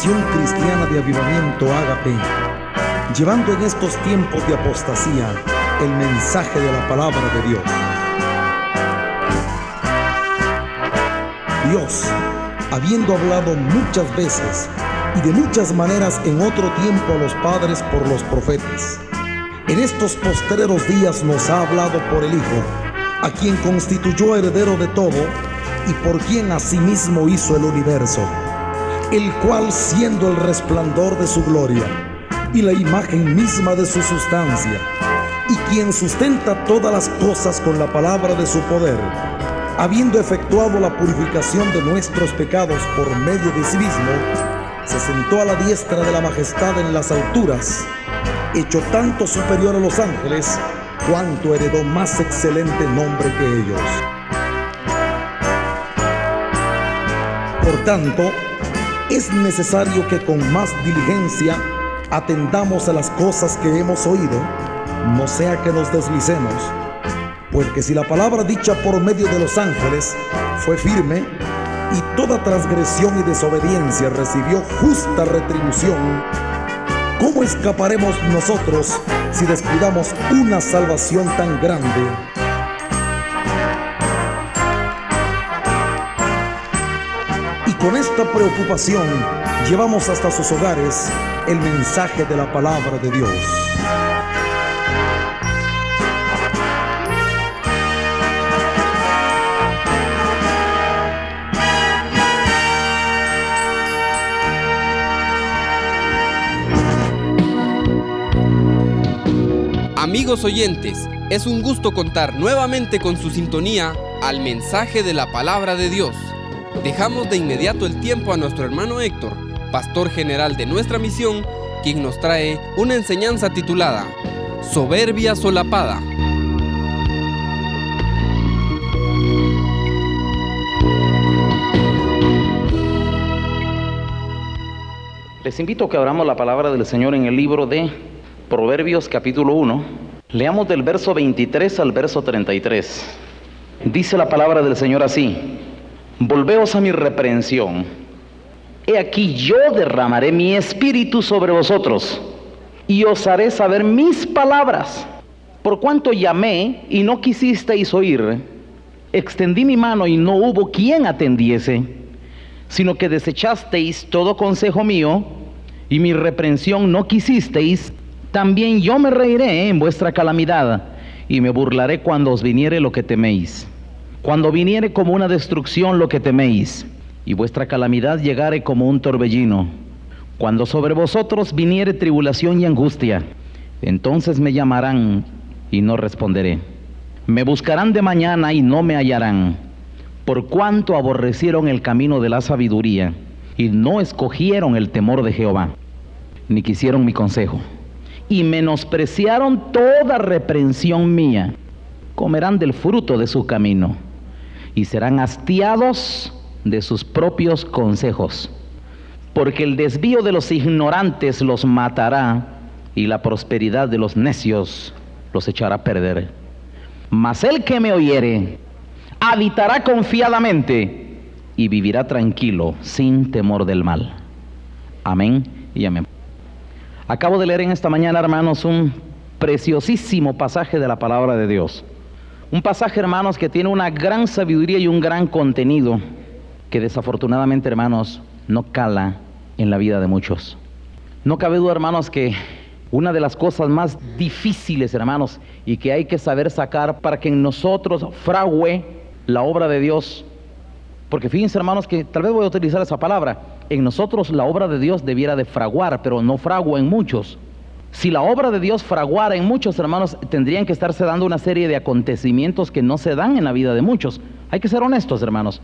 Misión Cristiana de Avivamiento Ágape, llevando en estos tiempos de apostasía el mensaje de la palabra de Dios. Dios, habiendo hablado muchas veces y de muchas maneras en otro tiempo a los padres por los profetas, en estos postreros días nos ha hablado por el Hijo, a quien constituyó heredero de todo y por quien asimismo hizo el universo, el cual, siendo el resplandor de su gloria y la imagen misma de su sustancia, y quien sustenta todas las cosas con la palabra de su poder, habiendo efectuado la purificación de nuestros pecados por medio de sí mismo, se sentó a la diestra de la majestad en las alturas, hecho tanto superior a los ángeles, cuanto heredó más excelente nombre que ellos. Por tanto, es necesario que con más diligencia atendamos a las cosas que hemos oído, no sea que nos deslicemos, porque si la palabra dicha por medio de los ángeles fue firme, y toda transgresión y desobediencia recibió justa retribución, ¿cómo escaparemos nosotros si descuidamos una salvación tan grande? Y con esta preocupación llevamos hasta sus hogares el mensaje de la palabra de Dios. Amigos oyentes, es un gusto contar nuevamente con su sintonía al mensaje de la palabra de Dios. Dejamos de inmediato el tiempo a nuestro hermano Héctor, pastor general de nuestra misión, quien nos trae una enseñanza titulada Soberbia solapada. Les invito a que abramos la palabra del Señor en el libro de Proverbios capítulo 1. Leamos del verso 23 al verso 33. Dice la palabra del Señor así: Volveos a mi reprensión. He aquí yo derramaré mi espíritu sobre vosotros, y os haré saber mis palabras. Por cuanto llamé y no quisisteis oír, extendí mi mano y no hubo quien atendiese, sino que desechasteis todo consejo mío, y mi reprensión no quisisteis. También yo me reiré en vuestra calamidad, y me burlaré cuando os viniere lo que teméis. Cuando viniere como una destrucción lo que teméis, y vuestra calamidad llegare como un torbellino. Cuando sobre vosotros viniere tribulación y angustia, entonces me llamarán y no responderé. Me buscarán de mañana y no me hallarán, por cuanto aborrecieron el camino de la sabiduría, y no escogieron el temor de Jehová, ni quisieron mi consejo. Y menospreciaron toda reprensión mía. Comerán del fruto de su camino, y serán hastiados de sus propios consejos. Porque el desvío de los ignorantes los matará, y la prosperidad de los necios los echará a perder. Mas el que me oyere, habitará confiadamente, y vivirá tranquilo, sin temor del mal. Amén y amén. Acabo de leer en esta mañana, hermanos, un preciosísimo pasaje de la palabra de Dios. Un pasaje, hermanos, que tiene una gran sabiduría y un gran contenido que desafortunadamente, hermanos, no cala en la vida de muchos. No cabe duda, hermanos, que una de las cosas más difíciles, hermanos, y que hay que saber sacar para que en nosotros fragüe la obra de Dios, porque fíjense, hermanos, que tal vez voy a utilizar esa palabra, en nosotros la obra de Dios debiera de fraguar, pero no fragua en muchos. Si la obra de Dios fraguara en muchos, hermanos, tendrían que estarse dando una serie de acontecimientos que no se dan en la vida de muchos. Hay que ser honestos, hermanos.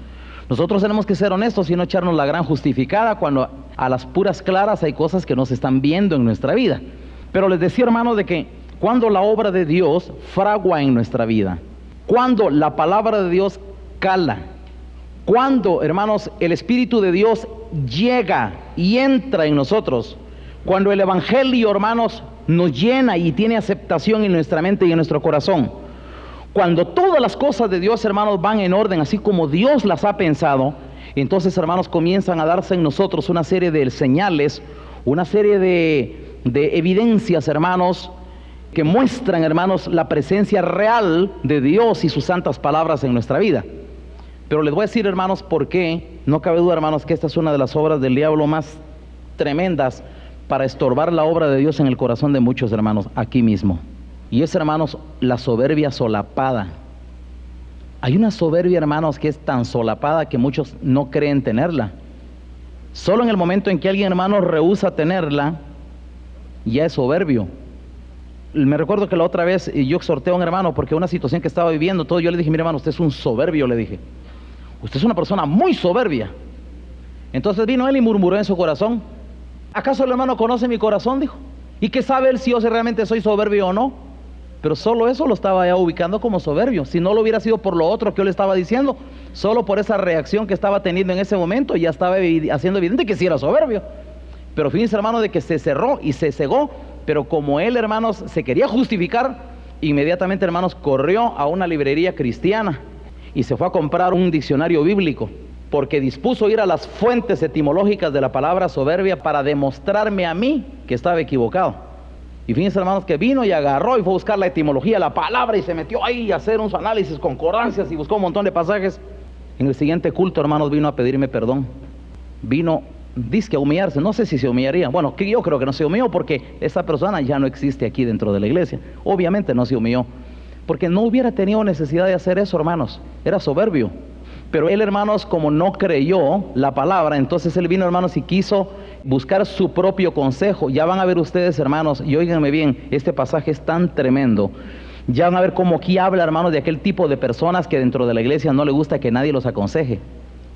Nosotros tenemos que ser honestos y no echarnos la gran justificada cuando a las puras claras hay cosas que no se están viendo en nuestra vida. Pero les decía, hermanos, de que cuando la obra de Dios fragua en nuestra vida, cuando la palabra de Dios cala, cuando, hermanos, el Espíritu de Dios llega y entra en nosotros, cuando el Evangelio, hermanos, nos llena y tiene aceptación en nuestra mente y en nuestro corazón, cuando todas las cosas de Dios, hermanos, van en orden, así como Dios las ha pensado, entonces, hermanos, comienzan a darse en nosotros una serie de señales, una serie de evidencias, hermanos, que muestran, hermanos, la presencia real de Dios y sus santas palabras en nuestra vida. Pero les voy a decir, hermanos, por qué. No cabe duda, hermanos, que esta es una de las obras del diablo más tremendas para estorbar la obra de Dios en el corazón de muchos, hermanos, aquí mismo. Y es, hermanos, la soberbia solapada. Hay una soberbia, hermanos, que es tan solapada que muchos no creen tenerla. Solo en el momento en que alguien, hermanos, rehúsa tenerla, ya es soberbio. Me recuerdo que la otra vez yo exhorté a un hermano porque una situación que estaba viviendo, todo, yo le dije, mire, hermano, usted es un soberbio, le dije. Usted es una persona muy soberbia. Entonces vino él y murmuró en su corazón. ¿Acaso el hermano conoce mi corazón? Dijo. ¿Y qué sabe él si yo realmente soy soberbio o no? Pero solo eso lo estaba ya ubicando como soberbio. Si no lo hubiera sido por lo otro que yo le estaba diciendo, solo por esa reacción que estaba teniendo en ese momento, ya estaba haciendo evidente que sí era soberbio. Pero fíjense, hermano, de que se cerró y se cegó. Pero como él, hermanos, se quería justificar, inmediatamente, hermanos, corrió a una librería cristiana y se fue a comprar un diccionario bíblico, porque dispuso ir a las fuentes etimológicas de la palabra soberbia para demostrarme a mí que estaba equivocado. Y fíjense, hermanos, que vino y agarró y fue a buscar la etimología de la palabra y se metió ahí a hacer unos análisis, concordancias, y buscó un montón de pasajes. En el siguiente culto, hermanos, vino a pedirme perdón. Vino, dizque a humillarse. No sé si se humillaría. Bueno, que yo creo que no se humilló porque esa persona ya no existe aquí dentro de la iglesia. Obviamente no se humilló, porque no hubiera tenido necesidad de hacer eso, hermanos. Era soberbio. Pero él, hermanos, como no creyó la palabra, entonces él vino, hermanos, y quiso buscar su propio consejo. Ya van a ver ustedes, hermanos, y óiganme bien, este pasaje es tan tremendo. Ya van a ver cómo aquí habla, hermanos, de aquel tipo de personas que dentro de la iglesia no le gusta que nadie los aconseje.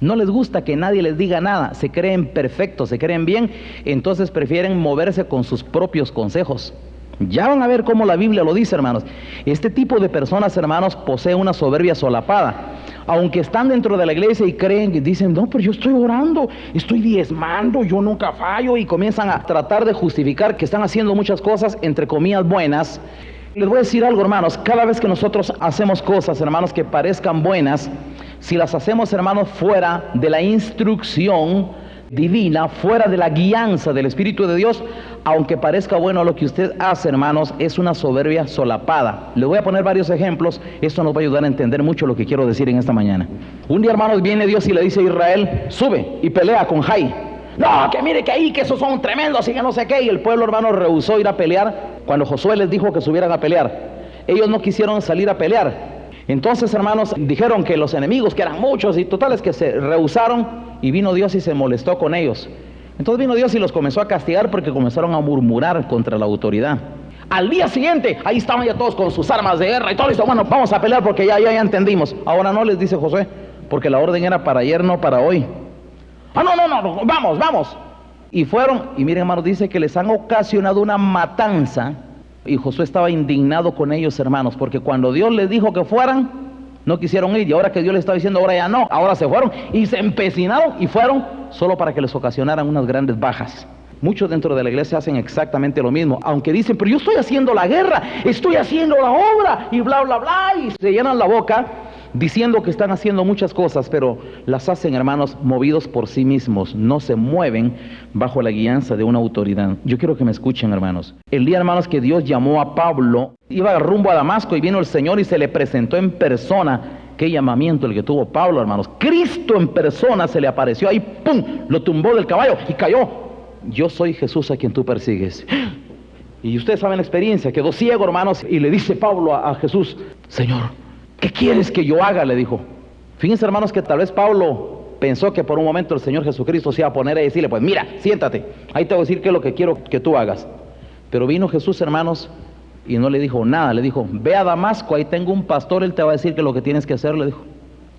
No les gusta que nadie les diga nada, se creen perfectos, se creen bien, entonces prefieren moverse con sus propios consejos. Ya van a ver cómo la Biblia lo dice, hermanos. Este tipo de personas, hermanos, posee una soberbia solapada. Aunque están dentro de la iglesia y creen y dicen, no, pero yo estoy orando, estoy diezmando, yo nunca fallo, y comienzan a tratar de justificar que están haciendo muchas cosas, entre comillas, buenas. Les voy a decir algo, hermanos, cada vez que nosotros hacemos cosas, hermanos, que parezcan buenas, si las hacemos, hermanos, fuera de la instrucción divina, fuera de la guianza del Espíritu de Dios, aunque parezca bueno lo que usted hace, hermanos, es una soberbia solapada. Le voy a poner varios ejemplos. Esto nos va a ayudar a entender mucho lo que quiero decir en esta mañana. Un día, hermanos, viene Dios y le dice a Israel, sube y pelea con Jai. No, que mire que ahí, que esos son tremendos y que no sé qué. Y el pueblo, hermanos, rehusó ir a pelear cuando Josué les dijo que subieran a pelear. Ellos no quisieron salir a pelear. Entonces, hermanos, dijeron que los enemigos, que eran muchos, y totales que se rehusaron, y vino Dios y se molestó con ellos. Entonces vino Dios y los comenzó a castigar porque comenzaron a murmurar contra la autoridad. Al día siguiente, ahí estaban ya todos con sus armas de guerra y todo listo. Bueno, vamos a pelear porque ya entendimos. Ahora no, les dice Josué, porque la orden era para ayer, no para hoy. Ah, no, vamos. Y fueron, y miren, hermanos, dice que les han ocasionado una matanza. Y Josué estaba indignado con ellos, hermanos, porque cuando Dios les dijo que fueran, no quisieron ir, y ahora que Dios les estaba diciendo, ahora ya no, ahora se fueron, y se empecinaron, y fueron solo para que les ocasionaran unas grandes bajas. Muchos dentro de la iglesia hacen exactamente lo mismo, aunque dicen, pero yo estoy haciendo la guerra, estoy haciendo la obra, y bla, bla, bla, y se llenan la boca, diciendo que están haciendo muchas cosas, pero las hacen, hermanos, movidos por sí mismos, no se mueven bajo la guianza de una autoridad. Yo quiero que me escuchen, hermanos. El día, hermanos, que Dios llamó a Pablo, iba rumbo a Damasco y vino el Señor y se le presentó en persona. Qué llamamiento el que tuvo Pablo, hermanos. Cristo en persona se le apareció ahí, ¡pum!, lo tumbó del caballo y cayó. Yo soy Jesús a quien tú persigues. Y ustedes saben la experiencia, quedó ciego, hermanos, y le dice Pablo a Jesús, Señor, ¿qué quieres que yo haga?, le dijo. Fíjense, hermanos, que tal vez Pablo pensó que por un momento el Señor Jesucristo se iba a poner a decirle, pues mira, siéntate, ahí te voy a decir qué es lo que quiero que tú hagas. Pero vino Jesús, hermanos, y no le dijo nada, le dijo, ve a Damasco, ahí tengo un pastor, él te va a decir qué es lo que tienes que hacer, le dijo.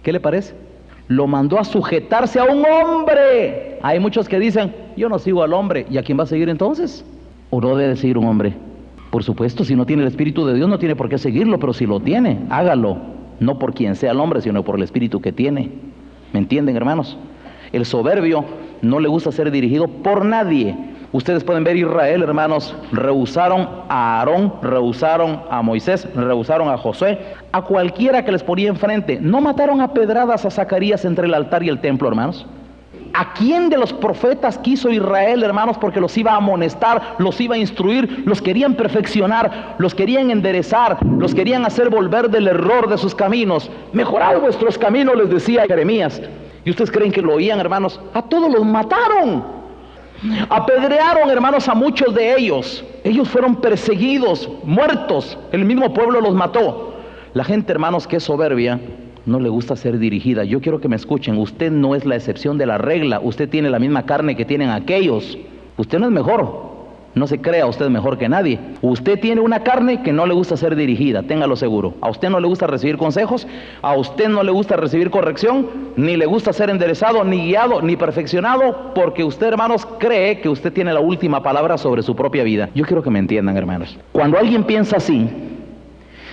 ¿Qué le parece? Lo mandó a sujetarse a un hombre. Hay muchos que dicen, yo no sigo al hombre, ¿y a quién va a seguir entonces? ¿O no debe seguir un hombre? Por supuesto, si no tiene el Espíritu de Dios no tiene por qué seguirlo, pero si lo tiene, hágalo, no por quien sea el hombre, sino por el Espíritu que tiene. ¿Me entienden, hermanos? El soberbio no le gusta ser dirigido por nadie. Ustedes pueden ver Israel, hermanos, rehusaron a Aarón, rehusaron a Moisés, rehusaron a Josué, a cualquiera que les ponía enfrente. No mataron a pedradas a Zacarías entre el altar y el templo, hermanos. ¿A quién de los profetas quiso Israel, hermanos? Porque los iba a amonestar, los iba a instruir, los querían perfeccionar, los querían enderezar, los querían hacer volver del error de sus caminos. Mejorad vuestros caminos, les decía Jeremías. ¿Y ustedes creen que lo oían, hermanos? A todos los mataron. Apedrearon, hermanos, a muchos de ellos. Ellos fueron perseguidos, muertos. El mismo pueblo los mató. La gente, hermanos, que es soberbia, no le gusta ser dirigida. Yo quiero que me escuchen. Usted no es la excepción de la regla. Usted tiene la misma carne que tienen aquellos. Usted no es mejor. No se crea usted mejor que nadie. Usted tiene una carne que no le gusta ser dirigida, téngalo seguro. A usted no le gusta recibir consejos, a usted no le gusta recibir corrección, ni le gusta ser enderezado, ni guiado, ni perfeccionado, porque usted, hermanos, cree que usted tiene la última palabra sobre su propia vida. Yo quiero que me entiendan, hermanos. Cuando alguien piensa así,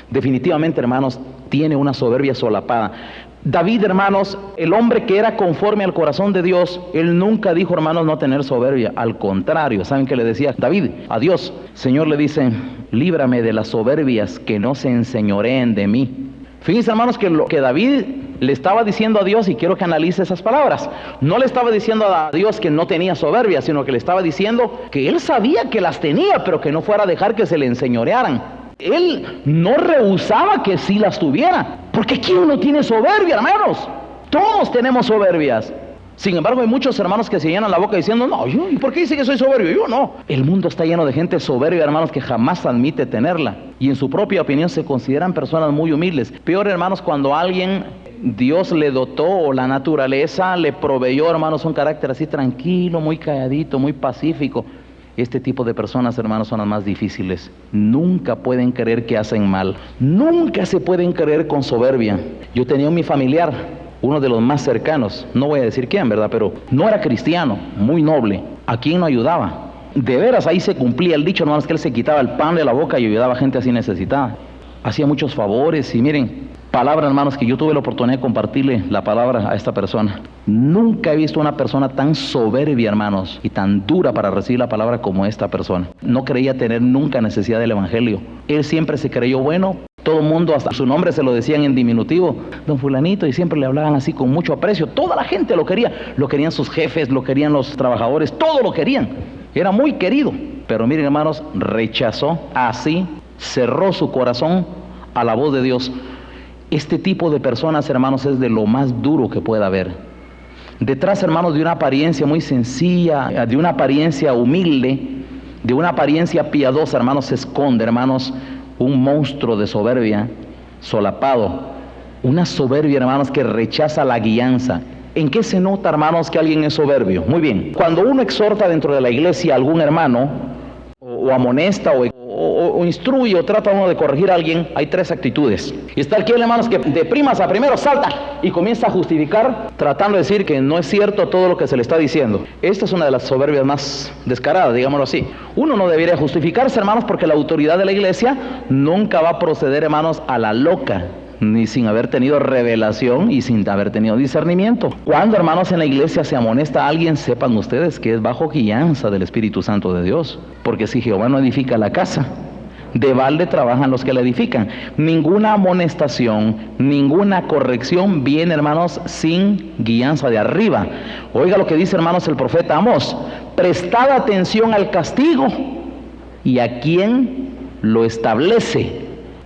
definitivamente, hermanos, tiene una soberbia solapada. David, hermanos, el hombre que era conforme al corazón de Dios, él nunca dijo, hermanos, no tener soberbia. Al contrario, ¿saben qué le decía David a Dios? Señor, le dice, líbrame de las soberbias, que no se enseñoreen de mí. Fíjense, hermanos, que lo que David le estaba diciendo a Dios, y quiero que analice esas palabras, no le estaba diciendo a Dios que no tenía soberbia, sino que le estaba diciendo que él sabía que las tenía, pero que no fuera a dejar que se le enseñorearan. Él no rehusaba que sí las tuviera, porque ¿quién no tiene soberbia, hermanos? Todos tenemos soberbias. Sin embargo, hay muchos hermanos que se llenan la boca diciendo, no, yo, ¿y por qué dice que soy soberbio? Yo no. El mundo está lleno de gente soberbia, hermanos, que jamás admite tenerla, y en su propia opinión se consideran personas muy humildes. Peor, hermanos, cuando alguien, Dios le dotó, o la naturaleza le proveyó, hermanos, un carácter así tranquilo, muy calladito, muy pacífico. Este tipo de personas, hermanos, son las más difíciles. Nunca pueden creer que hacen mal. Nunca se pueden creer con soberbia. Yo tenía un mi familiar, uno de los más cercanos, no voy a decir quién, ¿verdad? Pero no era cristiano, muy noble. ¿A quién no ayudaba? De veras, ahí se cumplía el dicho, hermanos, que él se quitaba el pan de la boca y ayudaba a gente así necesitada. Hacía muchos favores y miren, palabra, hermanos, que yo tuve la oportunidad de compartirle la palabra a esta persona. Nunca he visto una persona tan soberbia, hermanos, y tan dura para recibir la palabra como esta persona. No creía tener nunca necesidad del evangelio. Él siempre se creyó bueno. Todo el mundo, hasta su nombre se lo decían en diminutivo, don fulanito, y siempre le hablaban así con mucho aprecio. Toda la gente lo quería. Lo querían sus jefes, lo querían los trabajadores, todo lo querían. Era muy querido. Pero miren, hermanos, rechazó así, cerró su corazón a la voz de Dios. Este tipo de personas, hermanos, es de lo más duro que pueda haber. Detrás, hermanos, de una apariencia muy sencilla, de una apariencia humilde, de una apariencia piadosa, hermanos, se esconde, hermanos, un monstruo de soberbia solapado. Una soberbia, hermanos, que rechaza la guianza. ¿En qué se nota, hermanos, que alguien es soberbio? Muy bien, cuando uno exhorta dentro de la iglesia a algún hermano, o amonesta, o instruye, o trata uno de corregir a alguien, hay tres actitudes. Y está aquel, hermanos, que de primas a primero salta y comienza a justificar, tratando de decir que no es cierto todo lo que se le está diciendo. Esta es una de las soberbias más descaradas, digámoslo así. Uno no debería justificarse, hermanos, porque la autoridad de la iglesia nunca va a proceder, hermanos, a la loca, ni sin haber tenido revelación y sin haber tenido discernimiento. Cuando, hermanos, en la iglesia se amonesta a alguien, sepan ustedes que es bajo guianza del Espíritu Santo de Dios, porque si Jehová no edifica la casa, de balde trabajan los que la edifican. Ninguna amonestación, ninguna corrección viene, hermanos, sin guianza de arriba. Oiga lo que dice, hermanos, el profeta Amós: prestad atención al castigo y a quien lo establece.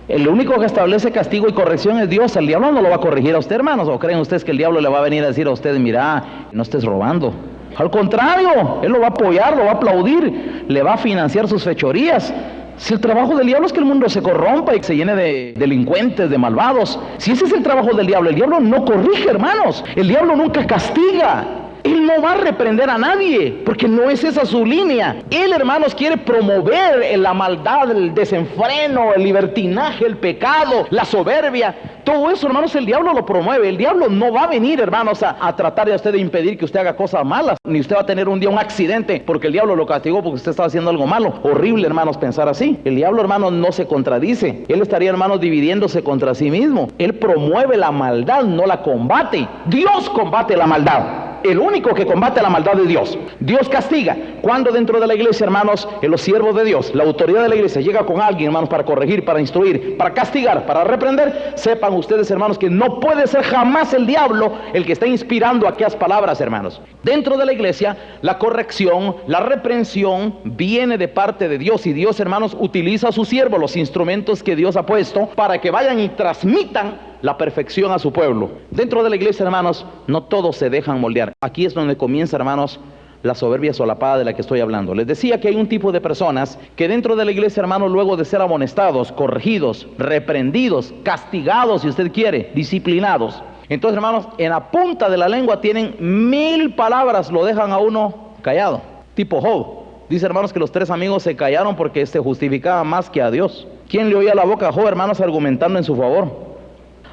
El único que establece castigo y corrección es Dios. El diablo no lo va a corregir a usted, hermanos. ¿O creen ustedes que el diablo le va a venir a decir a usted, mira, no estés robando? Al contrario, él lo va a apoyar, lo va a aplaudir, le va a financiar sus fechorías. Si el trabajo del diablo es que el mundo se corrompa y se llene de delincuentes, de malvados, si ese es el trabajo del diablo, el diablo no corrige, hermanos. El diablo nunca castiga. Él no va a reprender a nadie, porque no es esa su línea. Él, hermanos, quiere promover la maldad, el desenfreno, el libertinaje, el pecado, la soberbia. Todo eso, hermanos, el diablo lo promueve. El diablo no va a venir, hermanos, a tratar de usted de impedir que usted haga cosas malas, ni usted va a tener un día un accidente porque el diablo lo castigó porque usted estaba haciendo algo malo. Horrible, hermanos, pensar así. El diablo, hermanos, no se contradice. Él estaría, hermanos, dividiéndose contra sí mismo. Él promueve la maldad, no la combate. Dios combate la maldad. el único que combate la maldad de Dios. Dios castiga. Cuando dentro de la iglesia, hermanos, en los siervos de Dios, la autoridad de la iglesia llega con alguien, hermanos, para corregir, para instruir, para castigar, para reprender, sepan ustedes, hermanos, que no puede ser jamás el diablo el que está inspirando aquellas palabras, hermanos. Dentro de la iglesia, la corrección, la reprensión viene de parte de Dios, y Dios, hermanos, utiliza a sus siervos, los instrumentos que Dios ha puesto, para que vayan y transmitan la perfección a su pueblo. Dentro de la iglesia, hermanos, no todos se dejan moldear. Aquí es donde comienza, hermanos, la soberbia solapada de la que estoy hablando. Les decía que hay un tipo de personas que dentro de la iglesia, hermanos, luego de ser amonestados, corregidos, reprendidos, castigados, si usted quiere, disciplinados, entonces, hermanos, en la punta de la lengua tienen 1000 palabras, lo dejan a uno callado, tipo Job. Dice, hermanos, que los 3 amigos se callaron porque se justificaba más que a Dios. ¿Quién le oía la boca a Job, hermanos, argumentando en su favor?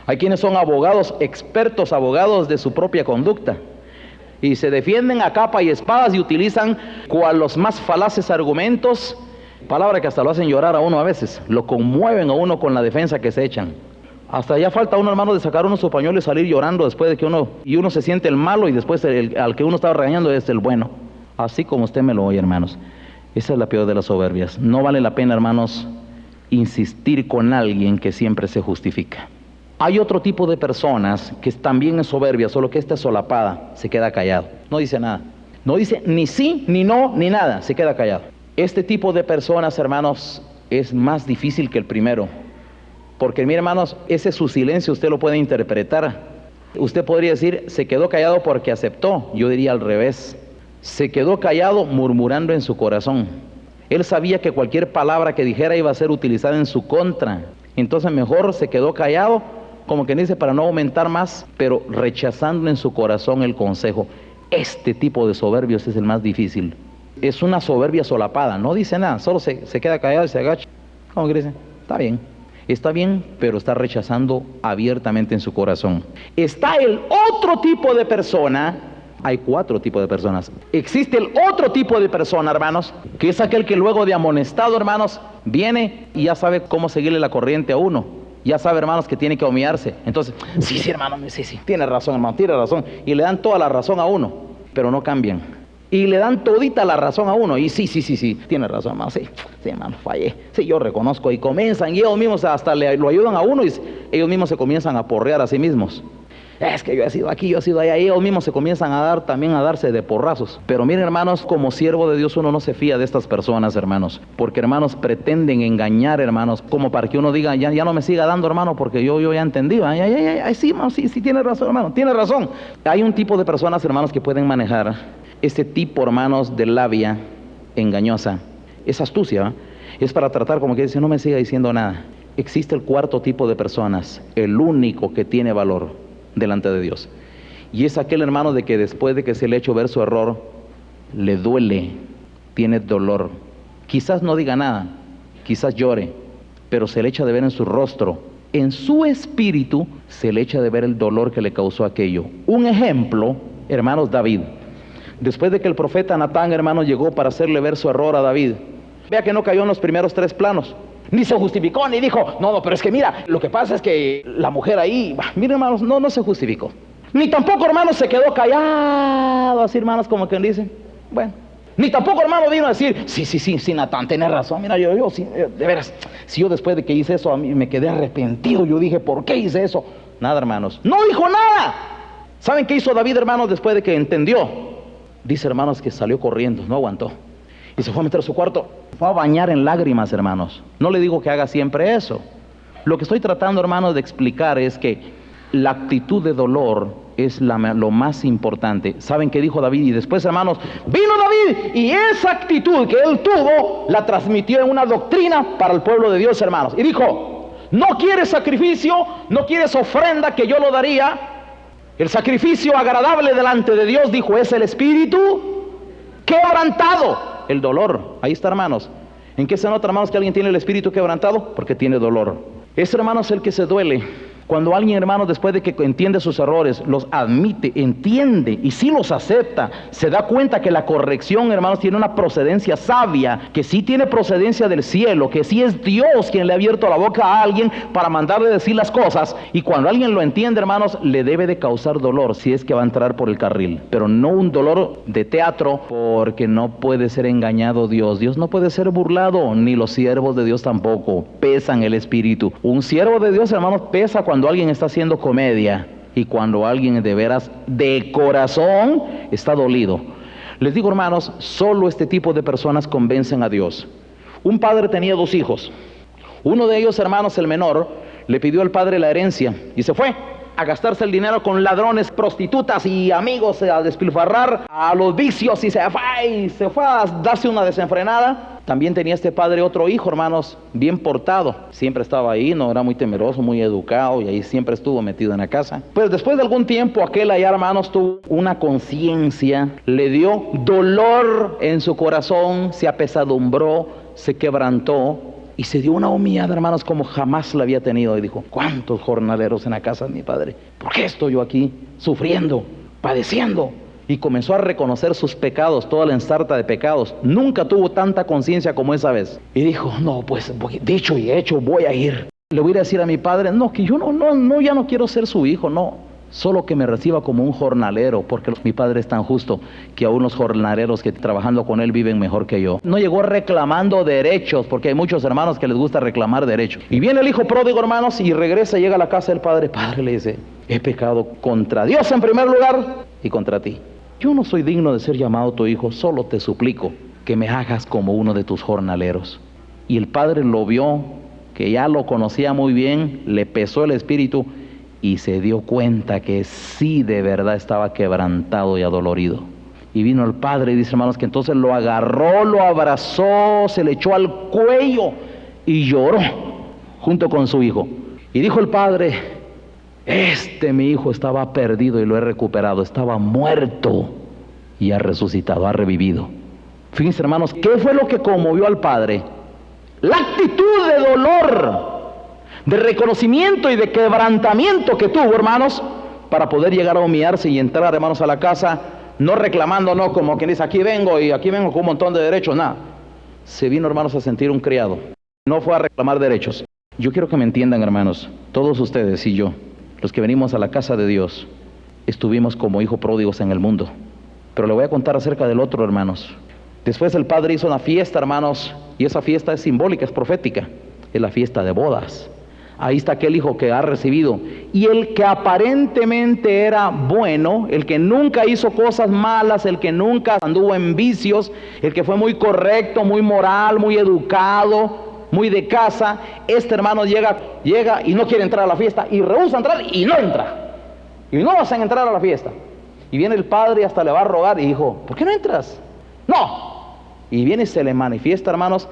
Hay quienes son abogados, expertos abogados de su propia conducta, y se defienden a capa y espadas y utilizan cual los más falaces argumentos, palabra que hasta lo hacen llorar a uno a veces, lo conmueven a uno con la defensa que se echan. Hasta ya falta uno, hermano, de sacar uno su pañuelo y salir llorando después de que uno se siente el malo, y después al que uno estaba regañando es el bueno. Así como usted me lo oye, hermanos. Esa es la peor de las soberbias. No vale la pena, hermanos, insistir con alguien que siempre se justifica. Hay otro tipo de personas que también es soberbia, solo que esta es solapada, se queda callado, no dice nada, no dice ni sí, ni no, ni nada, se queda callado. Este tipo de personas, hermanos, es más difícil que el primero, porque mire, hermanos, ese su silencio usted lo puede interpretar. Usted podría decir, se quedó callado porque aceptó. Yo diría al revés, se quedó callado murmurando en su corazón. Él sabía que cualquier palabra que dijera iba a ser utilizada en su contra, entonces mejor se quedó callado, como que dice, para no aumentar más, pero rechazando en su corazón el consejo. Este tipo de soberbios es el más difícil. Es una soberbia solapada, no dice nada, solo se queda callado y se agacha. ¿Cómo que dice? Está bien, pero está rechazando abiertamente en su corazón. Está el otro tipo de persona. Hay 4 tipos de personas. Existe el otro tipo de persona, hermanos, que es aquel que luego de amonestado, hermanos, viene y ya sabe cómo seguirle la corriente a uno. Ya sabe, hermanos, que tiene que humillarse. Entonces, sí, hermano, sí, tiene razón, hermano, tiene razón. Y le dan toda la razón a uno, pero no cambian. Y le dan todita la razón a uno. Y sí, tiene razón, hermano, sí, hermano, fallé. Sí, yo reconozco. Y comienzan, y ellos mismos hasta lo ayudan a uno, y ellos mismos se comienzan a porrear a sí mismos. Es que yo he sido aquí, yo he sido allá, y ellos mismos se comienzan a darse de porrazos. Pero miren, hermanos, como siervo de Dios uno no se fía de estas personas, hermanos, porque, hermanos, pretenden engañar, hermanos, como para que uno diga, ya no me siga dando, hermano, porque yo ya entendí. Sí, hermano, sí, tiene razón, hermano, tiene razón. Hay un tipo de personas, hermanos, que pueden manejar este tipo, hermanos, de labia engañosa. Es astucia, es para tratar como que dice, no me siga diciendo nada. Existe el 4 tipo de personas, el único que tiene valor delante de Dios, y es aquel, hermano, de que después de que se le ha hecho ver su error, le duele, tiene dolor. Quizás no diga nada, quizás llore, pero se le echa de ver en su rostro, en su espíritu, se le echa de ver el dolor que le causó aquello. Un ejemplo, hermanos, David. Después de que el profeta Natán, hermano, llegó para hacerle ver su error a David, vea que no cayó en los primeros 3 planos. Ni se justificó, ni dijo, no, pero es que mira, lo que pasa es que la mujer ahí, mira, hermanos, no se justificó. Ni tampoco, hermanos, se quedó callado, así, hermanos, como que dicen, bueno. Ni tampoco, hermano, vino a decir, sí, Natán, tenés razón, mira, yo, sí, de veras, si yo después de que hice eso, a mí me quedé arrepentido, yo dije, ¿por qué hice eso? Nada, hermanos, no dijo nada. ¿Saben qué hizo David, hermanos, después de que entendió? Dice, hermanos, que salió corriendo, no aguantó. Y se fue a meter a su cuarto, fue a bañar en lágrimas, hermanos. No le digo que haga siempre eso. Lo que estoy tratando, hermanos, de explicar es que la actitud de dolor es lo más importante. ¿Saben qué dijo David? Y después, hermanos, vino David y esa actitud que él tuvo la transmitió en una doctrina para el pueblo de Dios, hermanos. Y dijo, no quieres sacrificio, no quieres ofrenda que yo lo daría. El sacrificio agradable delante de Dios, dijo, es el espíritu quebrantado. El dolor, ahí está, hermanos. ¿En qué se nota, hermanos, que alguien tiene el espíritu quebrantado? Porque tiene dolor. Ese, hermanos, el que se duele, Cuando alguien, hermanos, después de que entiende sus errores, los admite, entiende y sí los acepta, se da cuenta que la corrección, hermanos, tiene una procedencia sabia, que sí tiene procedencia del cielo, que sí es Dios quien le ha abierto la boca a alguien para mandarle decir las cosas. Y cuando alguien lo entiende, hermanos, le debe de causar dolor si es que va a entrar por el carril, pero no un dolor de teatro, porque no puede ser engañado Dios. Dios no puede ser burlado, ni los siervos de Dios tampoco. Pesan el espíritu. Un siervo de Dios, hermanos, pesa cuando alguien está haciendo comedia y cuando alguien de veras, de corazón, está dolido. Les digo, hermanos, solo este tipo de personas convencen a Dios. Un padre tenía 2 hijos. Uno de ellos, hermanos, el menor, le pidió al padre la herencia y se fue a gastarse el dinero con ladrones, prostitutas y amigos, a despilfarrar a los vicios, y se fue a darse una desenfrenada. También tenía este padre otro hijo, hermanos, bien portado. Siempre estaba ahí, no era muy temeroso, muy educado, y ahí siempre estuvo metido en la casa. Pues después de algún tiempo, aquel allá, hermanos, tuvo una conciencia, le dio dolor en su corazón, se apesadumbró, se quebrantó, y se dio una humillada, hermanos, como jamás la había tenido. Y dijo: ¿cuántos jornaleros en la casa de mi padre? ¿Por qué estoy yo aquí sufriendo, padeciendo? Y comenzó a reconocer sus pecados, toda la ensarta de pecados. Nunca tuvo tanta conciencia como esa vez. Y dijo: no, pues dicho y hecho, voy a ir. Le voy a decir a mi padre, no, que yo ya no quiero ser su hijo, no. Solo que me reciba como un jornalero, porque mi padre es tan justo que aún los jornaleros que trabajando con él viven mejor que yo. No llegó reclamando derechos, porque hay muchos hermanos que les gusta reclamar derechos. Y viene el hijo pródigo, hermanos, y regresa, llega a la casa del padre. Padre, le dice: he pecado contra Dios en primer lugar y contra ti. Yo no soy digno de ser llamado tu hijo, solo te suplico que me hagas como uno de tus jornaleros. Y el padre lo vio, que ya lo conocía muy bien, le pesó el espíritu, y se dio cuenta que sí, de verdad estaba quebrantado y adolorido. Y vino el padre y dice, hermanos, que entonces lo agarró, lo abrazó, se le echó al cuello y lloró junto con su hijo. Y dijo el padre: mi hijo estaba perdido y lo he recuperado, estaba muerto y ha resucitado, ha revivido. Fíjense, hermanos, ¿qué fue lo que conmovió al padre? La actitud de dolor, de reconocimiento y de quebrantamiento que tuvo, hermanos, para poder llegar a humillarse y entrar, hermanos, a la casa, no reclamando, no como quien dice: aquí vengo con un montón de derechos, nada. Se vino, hermanos, a sentir un criado. No fue a reclamar derechos. Yo quiero que me entiendan, hermanos, todos ustedes y yo, los que venimos a la casa de Dios, estuvimos como hijos pródigos en el mundo. Pero le voy a contar acerca del otro, hermanos. Después el padre hizo una fiesta, hermanos, y esa fiesta es simbólica, es profética. Es la fiesta de bodas. Ahí está aquel hijo que ha recibido. Y el que aparentemente era bueno, el que nunca hizo cosas malas, el que nunca anduvo en vicios, el que fue muy correcto, muy moral, muy educado, muy de casa, este hermano llega y no quiere entrar a la fiesta, y rehúsa entrar y no entra. Y no vas a entrar a la fiesta. Y viene el padre y hasta le va a rogar, y dijo: ¿por qué no entras? ¡No! Y viene y se le manifiesta, hermanos,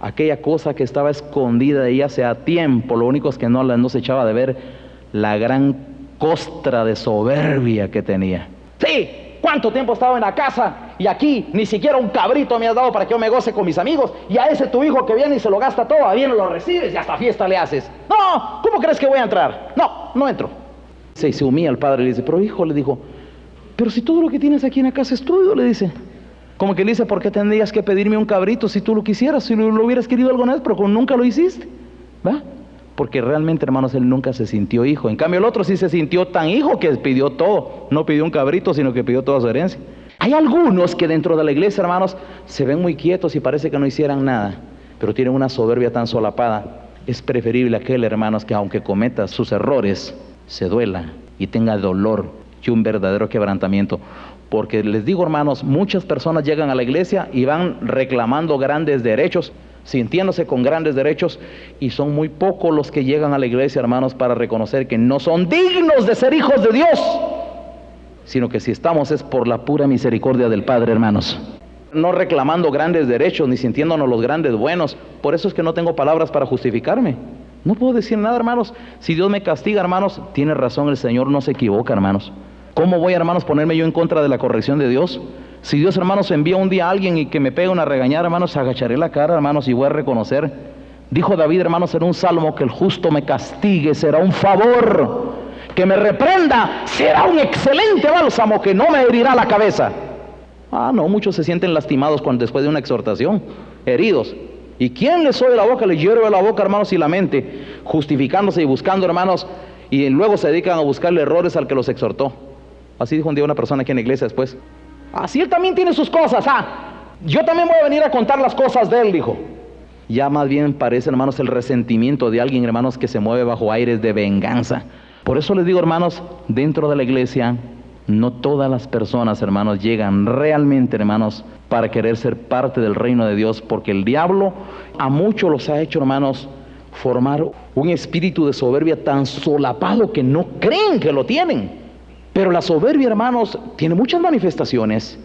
aquella cosa que estaba escondida de ella hace tiempo. Lo único es que no se echaba de ver la gran costra de soberbia que tenía. Sí, ¿cuánto tiempo estaba en la casa? Y aquí ni siquiera un cabrito me has dado para que yo me goce con mis amigos. Y a ese tu hijo que viene y se lo gasta todo, viene lo recibes y hasta fiesta le haces. No, ¿cómo crees que voy a entrar? No entro. Se humilla el padre y le dice: pero hijo, le dijo, pero si todo lo que tienes aquí en la casa es tuyo, le dice. Como que le dice: ¿por qué tendrías que pedirme un cabrito si tú lo quisieras? Si lo hubieras querido alguna vez, pero nunca lo hiciste, ¿va? Porque realmente, hermanos, él nunca se sintió hijo. En cambio el otro sí se sintió tan hijo que pidió todo. No pidió un cabrito, sino que pidió toda su herencia. Hay algunos que dentro de la iglesia, hermanos, se ven muy quietos y parece que no hicieran nada, pero tienen una soberbia tan solapada. Es preferible aquel, hermanos, que aunque cometa sus errores, se duela y tenga dolor y un verdadero quebrantamiento. Porque les digo, hermanos, muchas personas llegan a la iglesia y van reclamando grandes derechos, sintiéndose con grandes derechos, y son muy pocos los que llegan a la iglesia, hermanos, para reconocer que no son dignos de ser hijos de Dios, sino que si estamos es por la pura misericordia del Padre, hermanos. No reclamando grandes derechos, ni sintiéndonos los grandes buenos. Por eso es que no tengo palabras para justificarme. No puedo decir nada, hermanos. Si Dios me castiga, hermanos, tiene razón, el Señor no se equivoca, hermanos. ¿Cómo voy, hermanos, ponerme yo en contra de la corrección de Dios? Si Dios, hermanos, envía un día a alguien y que me pegue una regañada, hermanos, agacharé la cara, hermanos, y voy a reconocer Dijo David, hermanos, en un salmo, que el justo me castigue será un favor, que me reprenda será un excelente bálsamo que no me herirá la cabeza. No, muchos se sienten lastimados después de una exhortación, heridos. ¿Y quién les oye la boca, les hierve la boca, hermanos, y la mente, justificándose y buscando, hermanos, y luego se dedican a buscarle errores al que los exhortó? Así dijo un día una persona aquí en la iglesia después. Así él también tiene sus cosas, yo también voy a venir a contar las cosas de él, dijo. Ya más bien parece, hermanos, el resentimiento de alguien, hermanos, que se mueve bajo aires de venganza. Por eso les digo, hermanos, dentro de la iglesia, no todas las personas, hermanos, llegan realmente, hermanos, para querer ser parte del reino de Dios, porque el diablo a muchos los ha hecho, hermanos, formar un espíritu de soberbia tan solapado que no creen que lo tienen. Pero la soberbia, hermanos, tiene muchas manifestaciones.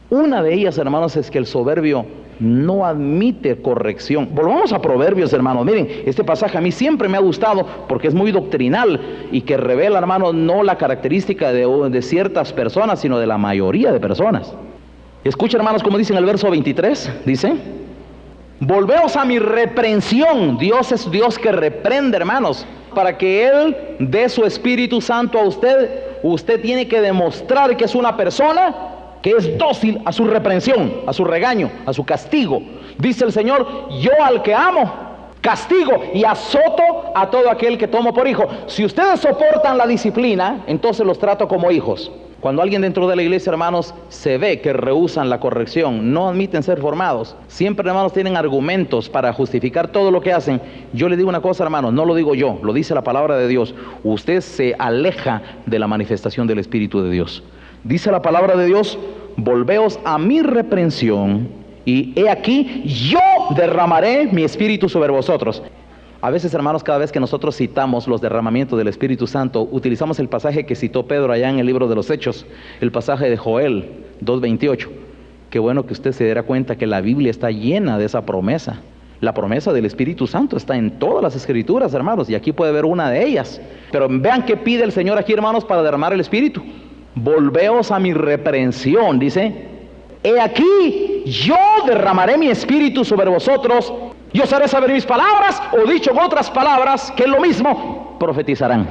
Una de ellas, hermanos, es que el soberbio no admite corrección. Volvamos a Proverbios, hermanos. Miren, este pasaje a mí siempre me ha gustado porque es muy doctrinal y que revela, hermanos, no la característica de ciertas personas, sino de la mayoría de personas. Escucha, hermanos, como dice en el verso 23, dice: volveos a mi reprensión. Dios es Dios que reprende, hermanos. Para que Él dé su Espíritu Santo a usted, usted tiene que demostrar que es una persona que es dócil a su reprensión, a su regaño, a su castigo. Dice el Señor: yo al que amo, castigo y azoto a todo aquel que tomo por hijo. Si ustedes soportan la disciplina, entonces los trato como hijos. Cuando alguien dentro de la iglesia, hermanos, se ve que rehúsan la corrección, no admiten ser formados, siempre, hermanos, tienen argumentos para justificar todo lo que hacen. Yo le digo una cosa, hermanos, no lo digo yo, lo dice la palabra de Dios. Usted se aleja de la manifestación del Espíritu de Dios. Dice la palabra de Dios: volveos a mi reprensión, y he aquí, yo derramaré mi Espíritu sobre vosotros. A veces, hermanos, cada vez que nosotros citamos los derramamientos del Espíritu Santo, utilizamos el pasaje que citó Pedro allá en el libro de los Hechos, el pasaje de Joel 2:28. Qué bueno que usted se diera cuenta que la Biblia está llena de esa promesa. La promesa del Espíritu Santo está en todas las Escrituras, hermanos, y aquí puede ver una de ellas. Pero vean qué pide el Señor aquí, hermanos, para derramar el Espíritu. Volveos a mi reprensión, dice: he aquí, yo derramaré mi Espíritu sobre vosotros, y os haré saber mis palabras, o dicho en otras palabras, que es lo mismo, profetizarán.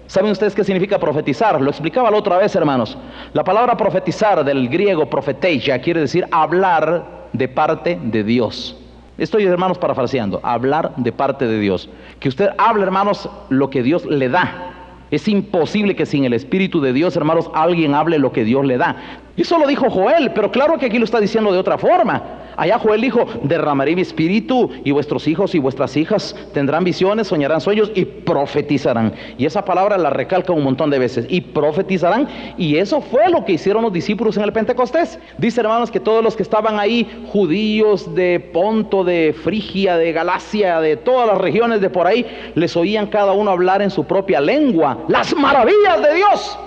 ¿Saben ustedes qué significa profetizar? Lo explicaba la otra vez, hermanos. La palabra profetizar, del griego profeteia, quiere decir hablar de parte de Dios. Estoy, hermanos, parafraseando: hablar de parte de Dios. Que usted hable, hermanos, lo que Dios le da. Es imposible que sin el Espíritu de Dios, hermanos, alguien hable lo que Dios le da. Y eso lo dijo Joel, pero claro que aquí lo está diciendo de otra forma. Allá Joel dijo: derramaré mi Espíritu, y vuestros hijos y vuestras hijas tendrán visiones, soñarán sueños y profetizarán. Y esa palabra la recalca un montón de veces: y profetizarán. Y eso fue lo que hicieron los discípulos en el Pentecostés. Dice, hermanos, que todos los que estaban ahí, judíos de Ponto, de Frigia, de Galacia, de todas las regiones de por ahí, les oían cada uno hablar en su propia lengua las maravillas de Dios.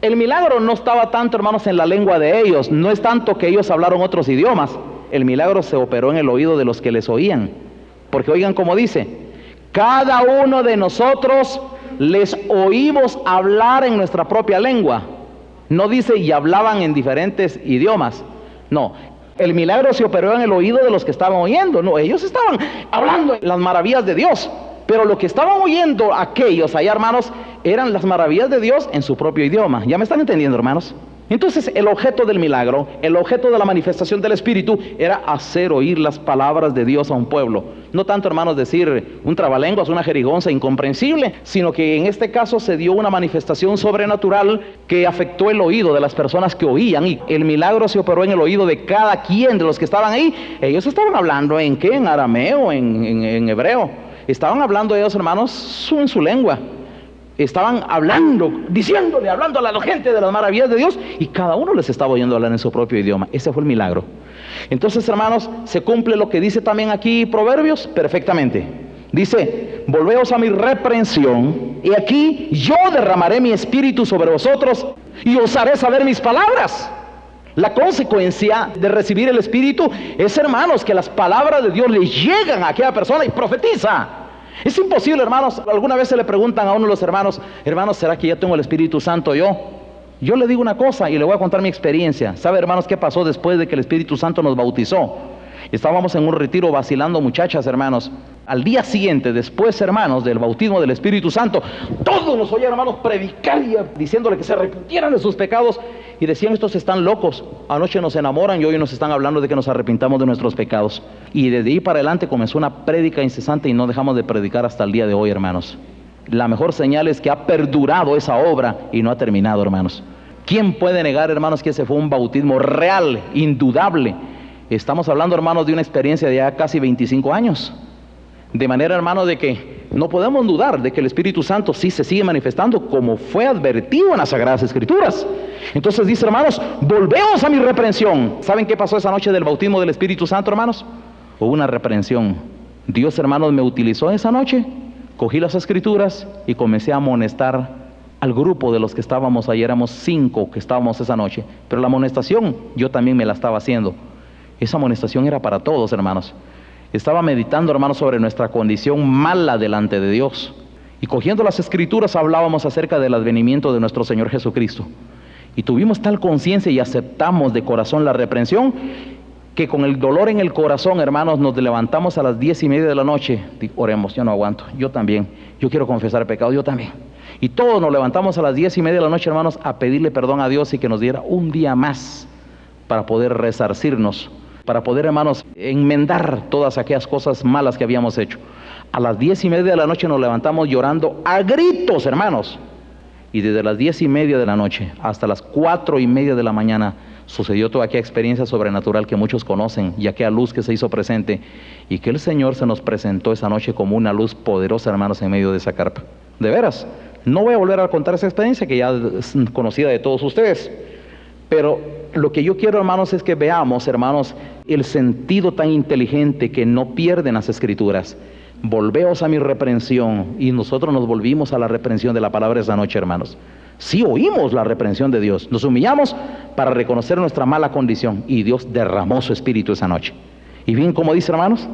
El milagro no estaba tanto, hermanos, en la lengua de ellos. No es tanto que ellos hablaron otros idiomas. El milagro se operó en el oído de los que les oían. Porque oigan como dice: cada uno de nosotros les oímos hablar en nuestra propia lengua. No dice y hablaban en diferentes idiomas. No, el milagro se operó en el oído de los que estaban oyendo. No, ellos estaban hablando las maravillas de Dios. Pero lo que estaban oyendo aquellos allá, hermanos, eran las maravillas de Dios en su propio idioma. ¿Ya me están entendiendo, hermanos? Entonces, el objeto del milagro, el objeto de la manifestación del Espíritu, era hacer oír las palabras de Dios a un pueblo. No tanto, hermanos, decir un trabalenguas, una jerigonza incomprensible, sino que en este caso se dio una manifestación sobrenatural que afectó el oído de las personas que oían, y el milagro se operó en el oído de cada quien de los que estaban ahí. Ellos estaban hablando ¿en qué? En arameo, en hebreo. Estaban hablando ellos, hermanos, en su lengua. Estaban hablando, hablando a la gente de las maravillas de Dios, y cada uno les estaba oyendo hablar en su propio idioma. Ese fue el milagro. Entonces, hermanos, se cumple lo que dice también aquí Proverbios perfectamente. Dice: volveos a mi reprensión, y aquí yo derramaré mi Espíritu sobre vosotros, y os haré saber mis palabras. La consecuencia de recibir el Espíritu es, hermanos, que las palabras de Dios le llegan a aquella persona y profetiza. Es imposible, hermanos. Alguna vez se le preguntan a uno de los hermanos: hermanos, ¿será que ya tengo el Espíritu Santo yo? Yo le digo una cosa y le voy a contar mi experiencia. ¿Sabe, hermanos, qué pasó después de que el Espíritu Santo nos bautizó? Estábamos en un retiro vacilando, muchachas, hermanos. Al día siguiente, después, hermanos, del bautismo del Espíritu Santo, todos nos oían, hermanos, predicar y diciéndole que se arrepintieran de sus pecados. Y decían, estos están locos, anoche nos enamoran y hoy nos están hablando de que nos arrepintamos de nuestros pecados. Y desde ahí para adelante comenzó una prédica incesante y no dejamos de predicar hasta el día de hoy, hermanos. La mejor señal es que ha perdurado esa obra y no ha terminado, hermanos. ¿Quién puede negar, hermanos, que ese fue un bautismo real, indudable? Estamos hablando, hermanos, de una experiencia de ya casi 25 años. De manera, hermanos, de que no podemos dudar de que el Espíritu Santo sí se sigue manifestando como fue advertido en las Sagradas Escrituras. Entonces dice, hermanos, volvemos a mi reprensión. ¿Saben qué pasó esa noche del bautismo del Espíritu Santo, hermanos? Hubo una reprensión. Dios, hermanos, me utilizó esa noche. Cogí las Escrituras y comencé a amonestar al grupo de los que estábamos ahí. Éramos 5 que estábamos esa noche. Pero la amonestación yo también me la estaba haciendo. Esa amonestación era para todos, hermanos. Estaba meditando, hermanos, sobre nuestra condición mala delante de Dios. Y cogiendo las Escrituras hablábamos acerca del advenimiento de nuestro Señor Jesucristo. Y tuvimos tal conciencia y aceptamos de corazón la reprensión, que con el dolor en el corazón, hermanos, nos levantamos a las 10:30 de la noche. Oremos, yo no aguanto, yo también. Yo quiero confesar pecado, yo también. Y todos nos levantamos a las 10:30 de la noche, hermanos, a pedirle perdón a Dios y que nos diera un día más para poder resarcirnos, para poder, hermanos, enmendar todas aquellas cosas malas que habíamos hecho. A las 10:30 de la noche nos levantamos llorando a gritos, hermanos. Y desde las 10:30 de la noche hasta las 4:30 de la mañana sucedió toda aquella experiencia sobrenatural que muchos conocen y aquella luz que se hizo presente y que el Señor se nos presentó esa noche como una luz poderosa, hermanos, en medio de esa carpa. De veras, no voy a volver a contar esa experiencia que ya es conocida de todos ustedes. Pero lo que yo quiero, hermanos, es que veamos, hermanos, el sentido tan inteligente que no pierden las Escrituras. Volveos a mi reprensión. Y nosotros nos volvimos a la reprensión de la palabra esa noche, hermanos. Sí oímos la reprensión de Dios. Nos humillamos para reconocer nuestra mala condición. Y Dios derramó su Espíritu esa noche. Y bien, como dice, hermanos,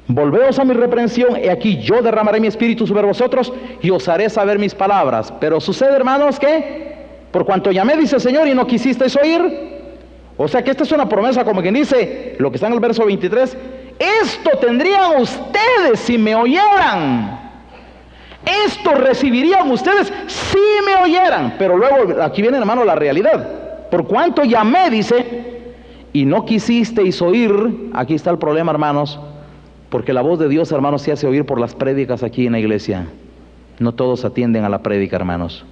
volveos a mi reprensión. He aquí yo derramaré mi Espíritu sobre vosotros y os haré saber mis palabras. Pero sucede, hermanos, que por cuanto llamé, dice el Señor, y no quisisteis oír. O sea que esta es una promesa, como quien dice, lo que está en el verso 23. Esto tendrían ustedes si me oyeran. Esto recibirían ustedes si me oyeran. Pero luego aquí viene, hermano, la realidad. Por cuanto llamé, dice, y no quisisteis oír. Aquí está el problema, hermanos. Porque la voz de Dios, hermanos, se hace oír por las prédicas aquí en la iglesia. No todos atienden a la prédica, hermanos.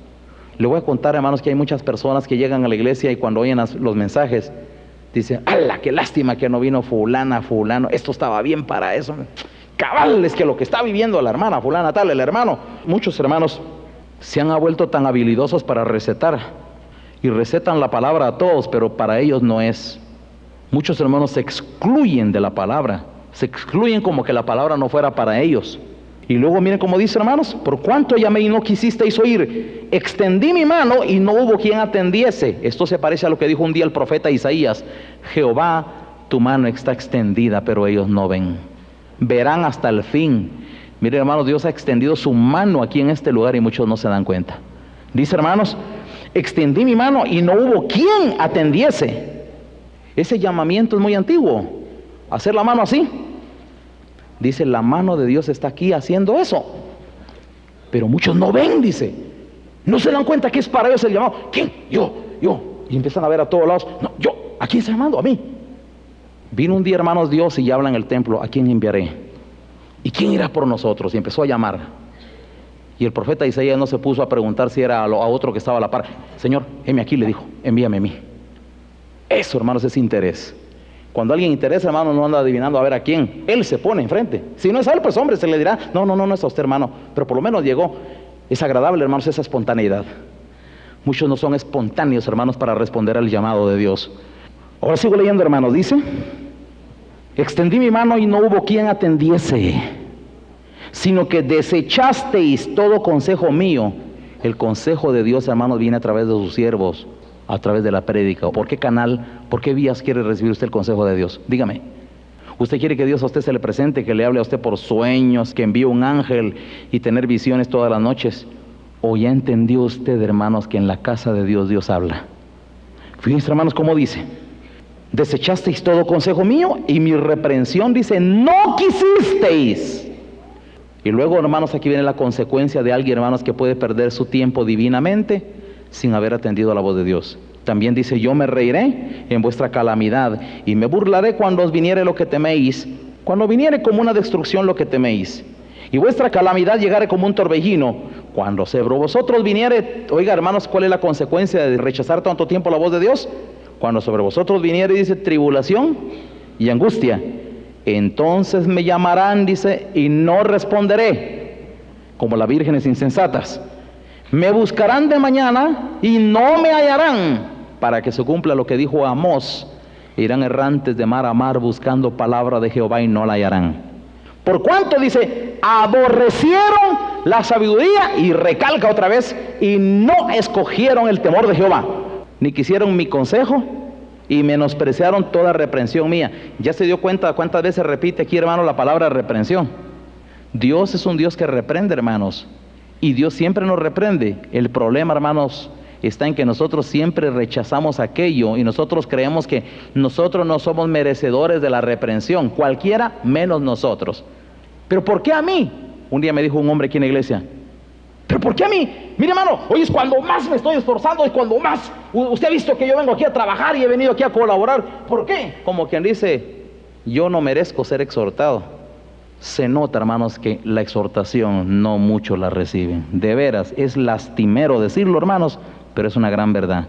Le voy a contar, hermanos, que hay muchas personas que llegan a la iglesia y cuando oyen los mensajes dicen, ¡ala, qué lástima que no vino fulana, fulano! Esto estaba bien para eso. Cabal, es que lo que está viviendo la hermana fulana tal, el hermano. Muchos hermanos se han vuelto tan habilidosos para recetar y recetan la palabra a todos, pero para ellos no es. Muchos hermanos se excluyen de la palabra, se excluyen como que la palabra no fuera para ellos. Y luego miren cómo dice, hermanos, por cuanto llamé y no quisisteis oír, extendí mi mano y no hubo quien atendiese. Esto se parece a lo que dijo un día el profeta Isaías: Jehová, tu mano está extendida, pero ellos no ven. Verán hasta el fin. Miren, hermanos, Dios ha extendido su mano aquí en este lugar y muchos no se dan cuenta. Dice, hermanos, extendí mi mano y no hubo quien atendiese. Ese llamamiento es muy antiguo, hacer la mano así. Dice, la mano de Dios está aquí haciendo eso. Pero muchos no ven, dice. No se dan cuenta que es para ellos el llamado. ¿Quién? Yo. Y empiezan a ver a todos lados. No, yo. ¿A quién está llamando? A mí. Vino un día, hermanos, Dios y habla en el templo. ¿A quién enviaré? ¿Y quién irá por nosotros? Y empezó a llamar. Y el profeta Isaías no se puso a preguntar si era a otro que estaba a la par. Señor, heme aquí, le dijo. Envíame a mí. Eso, hermanos, es interés. Cuando alguien interesa, hermano, no anda adivinando a ver a quién. Él se pone enfrente. Si no es a él, pues hombre, se le dirá, no es a usted, hermano. Pero por lo menos llegó. Es agradable, hermanos, esa espontaneidad. Muchos no son espontáneos, hermanos, para responder al llamado de Dios. Ahora sigo leyendo, hermanos. Dice, extendí mi mano y no hubo quien atendiese, sino que desechasteis todo consejo mío. El consejo de Dios, hermanos, viene a través de sus siervos, a través de la prédica. ¿Por qué canal, por qué vías quiere recibir usted el consejo de Dios? Dígame. ¿Usted quiere que Dios a usted se le presente, que le hable a usted por sueños, que envíe un ángel y tener visiones todas las noches? ¿O ya entendió usted, hermanos, que en la casa de Dios, Dios habla? Fíjense, hermanos, cómo dice. Desechasteis todo consejo mío y mi reprensión, dice, no quisisteis. Y luego, hermanos, aquí viene la consecuencia de alguien, hermanos, que puede perder su tiempo divinamente sin haber atendido a la voz de Dios. También dice, yo me reiré en vuestra calamidad y me burlaré cuando os viniere lo que teméis, cuando viniere como una destrucción lo que teméis. Y vuestra calamidad llegare como un torbellino, cuando sobre vosotros viniere. Oiga, hermanos, ¿cuál es la consecuencia de rechazar tanto tiempo la voz de Dios? Cuando sobre vosotros viniere, dice, tribulación y angustia, entonces me llamarán, dice, y no responderé, como las vírgenes insensatas. Me buscarán de mañana y no me hallarán, para que se cumpla lo que dijo Amós, irán errantes de mar a mar buscando palabra de Jehová y no la hallarán. Por cuanto, dice, aborrecieron la sabiduría, y recalca otra vez, y no escogieron el temor de Jehová, ni quisieron mi consejo, y menospreciaron toda reprensión mía. Ya se dio cuenta cuántas veces repite aquí, hermano, la palabra reprensión. Dios es un Dios que reprende, hermanos, y Dios siempre nos reprende. El problema, hermanos, está en que nosotros siempre rechazamos aquello y nosotros creemos que nosotros no somos merecedores de la reprensión, cualquiera menos nosotros. ¿Pero por qué a mí? Un día me dijo un hombre aquí en la iglesia, ¿pero por qué a mí? Mire, hermano, hoy es cuando más me estoy esforzando, es cuando más. Usted ha visto que yo vengo aquí a trabajar y he venido aquí a colaborar. ¿Por qué? Como quien dice, yo no merezco ser exhortado. Se nota, hermanos, que la exhortación no muchos la reciben. De veras, es lastimero decirlo, hermanos, pero es una gran verdad.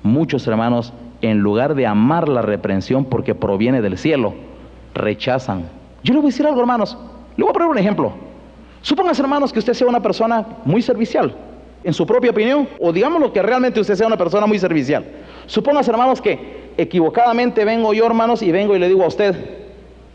Muchos, hermanos, en lugar de amar la reprensión porque proviene del cielo, rechazan. Yo le voy a decir algo, hermanos. Le voy a poner un ejemplo. Supóngase, hermanos, que usted sea una persona muy servicial, en su propia opinión, o digámoslo que realmente usted sea una persona muy servicial. Supóngase, hermanos, que equivocadamente vengo yo, hermanos, y vengo y le digo a usted,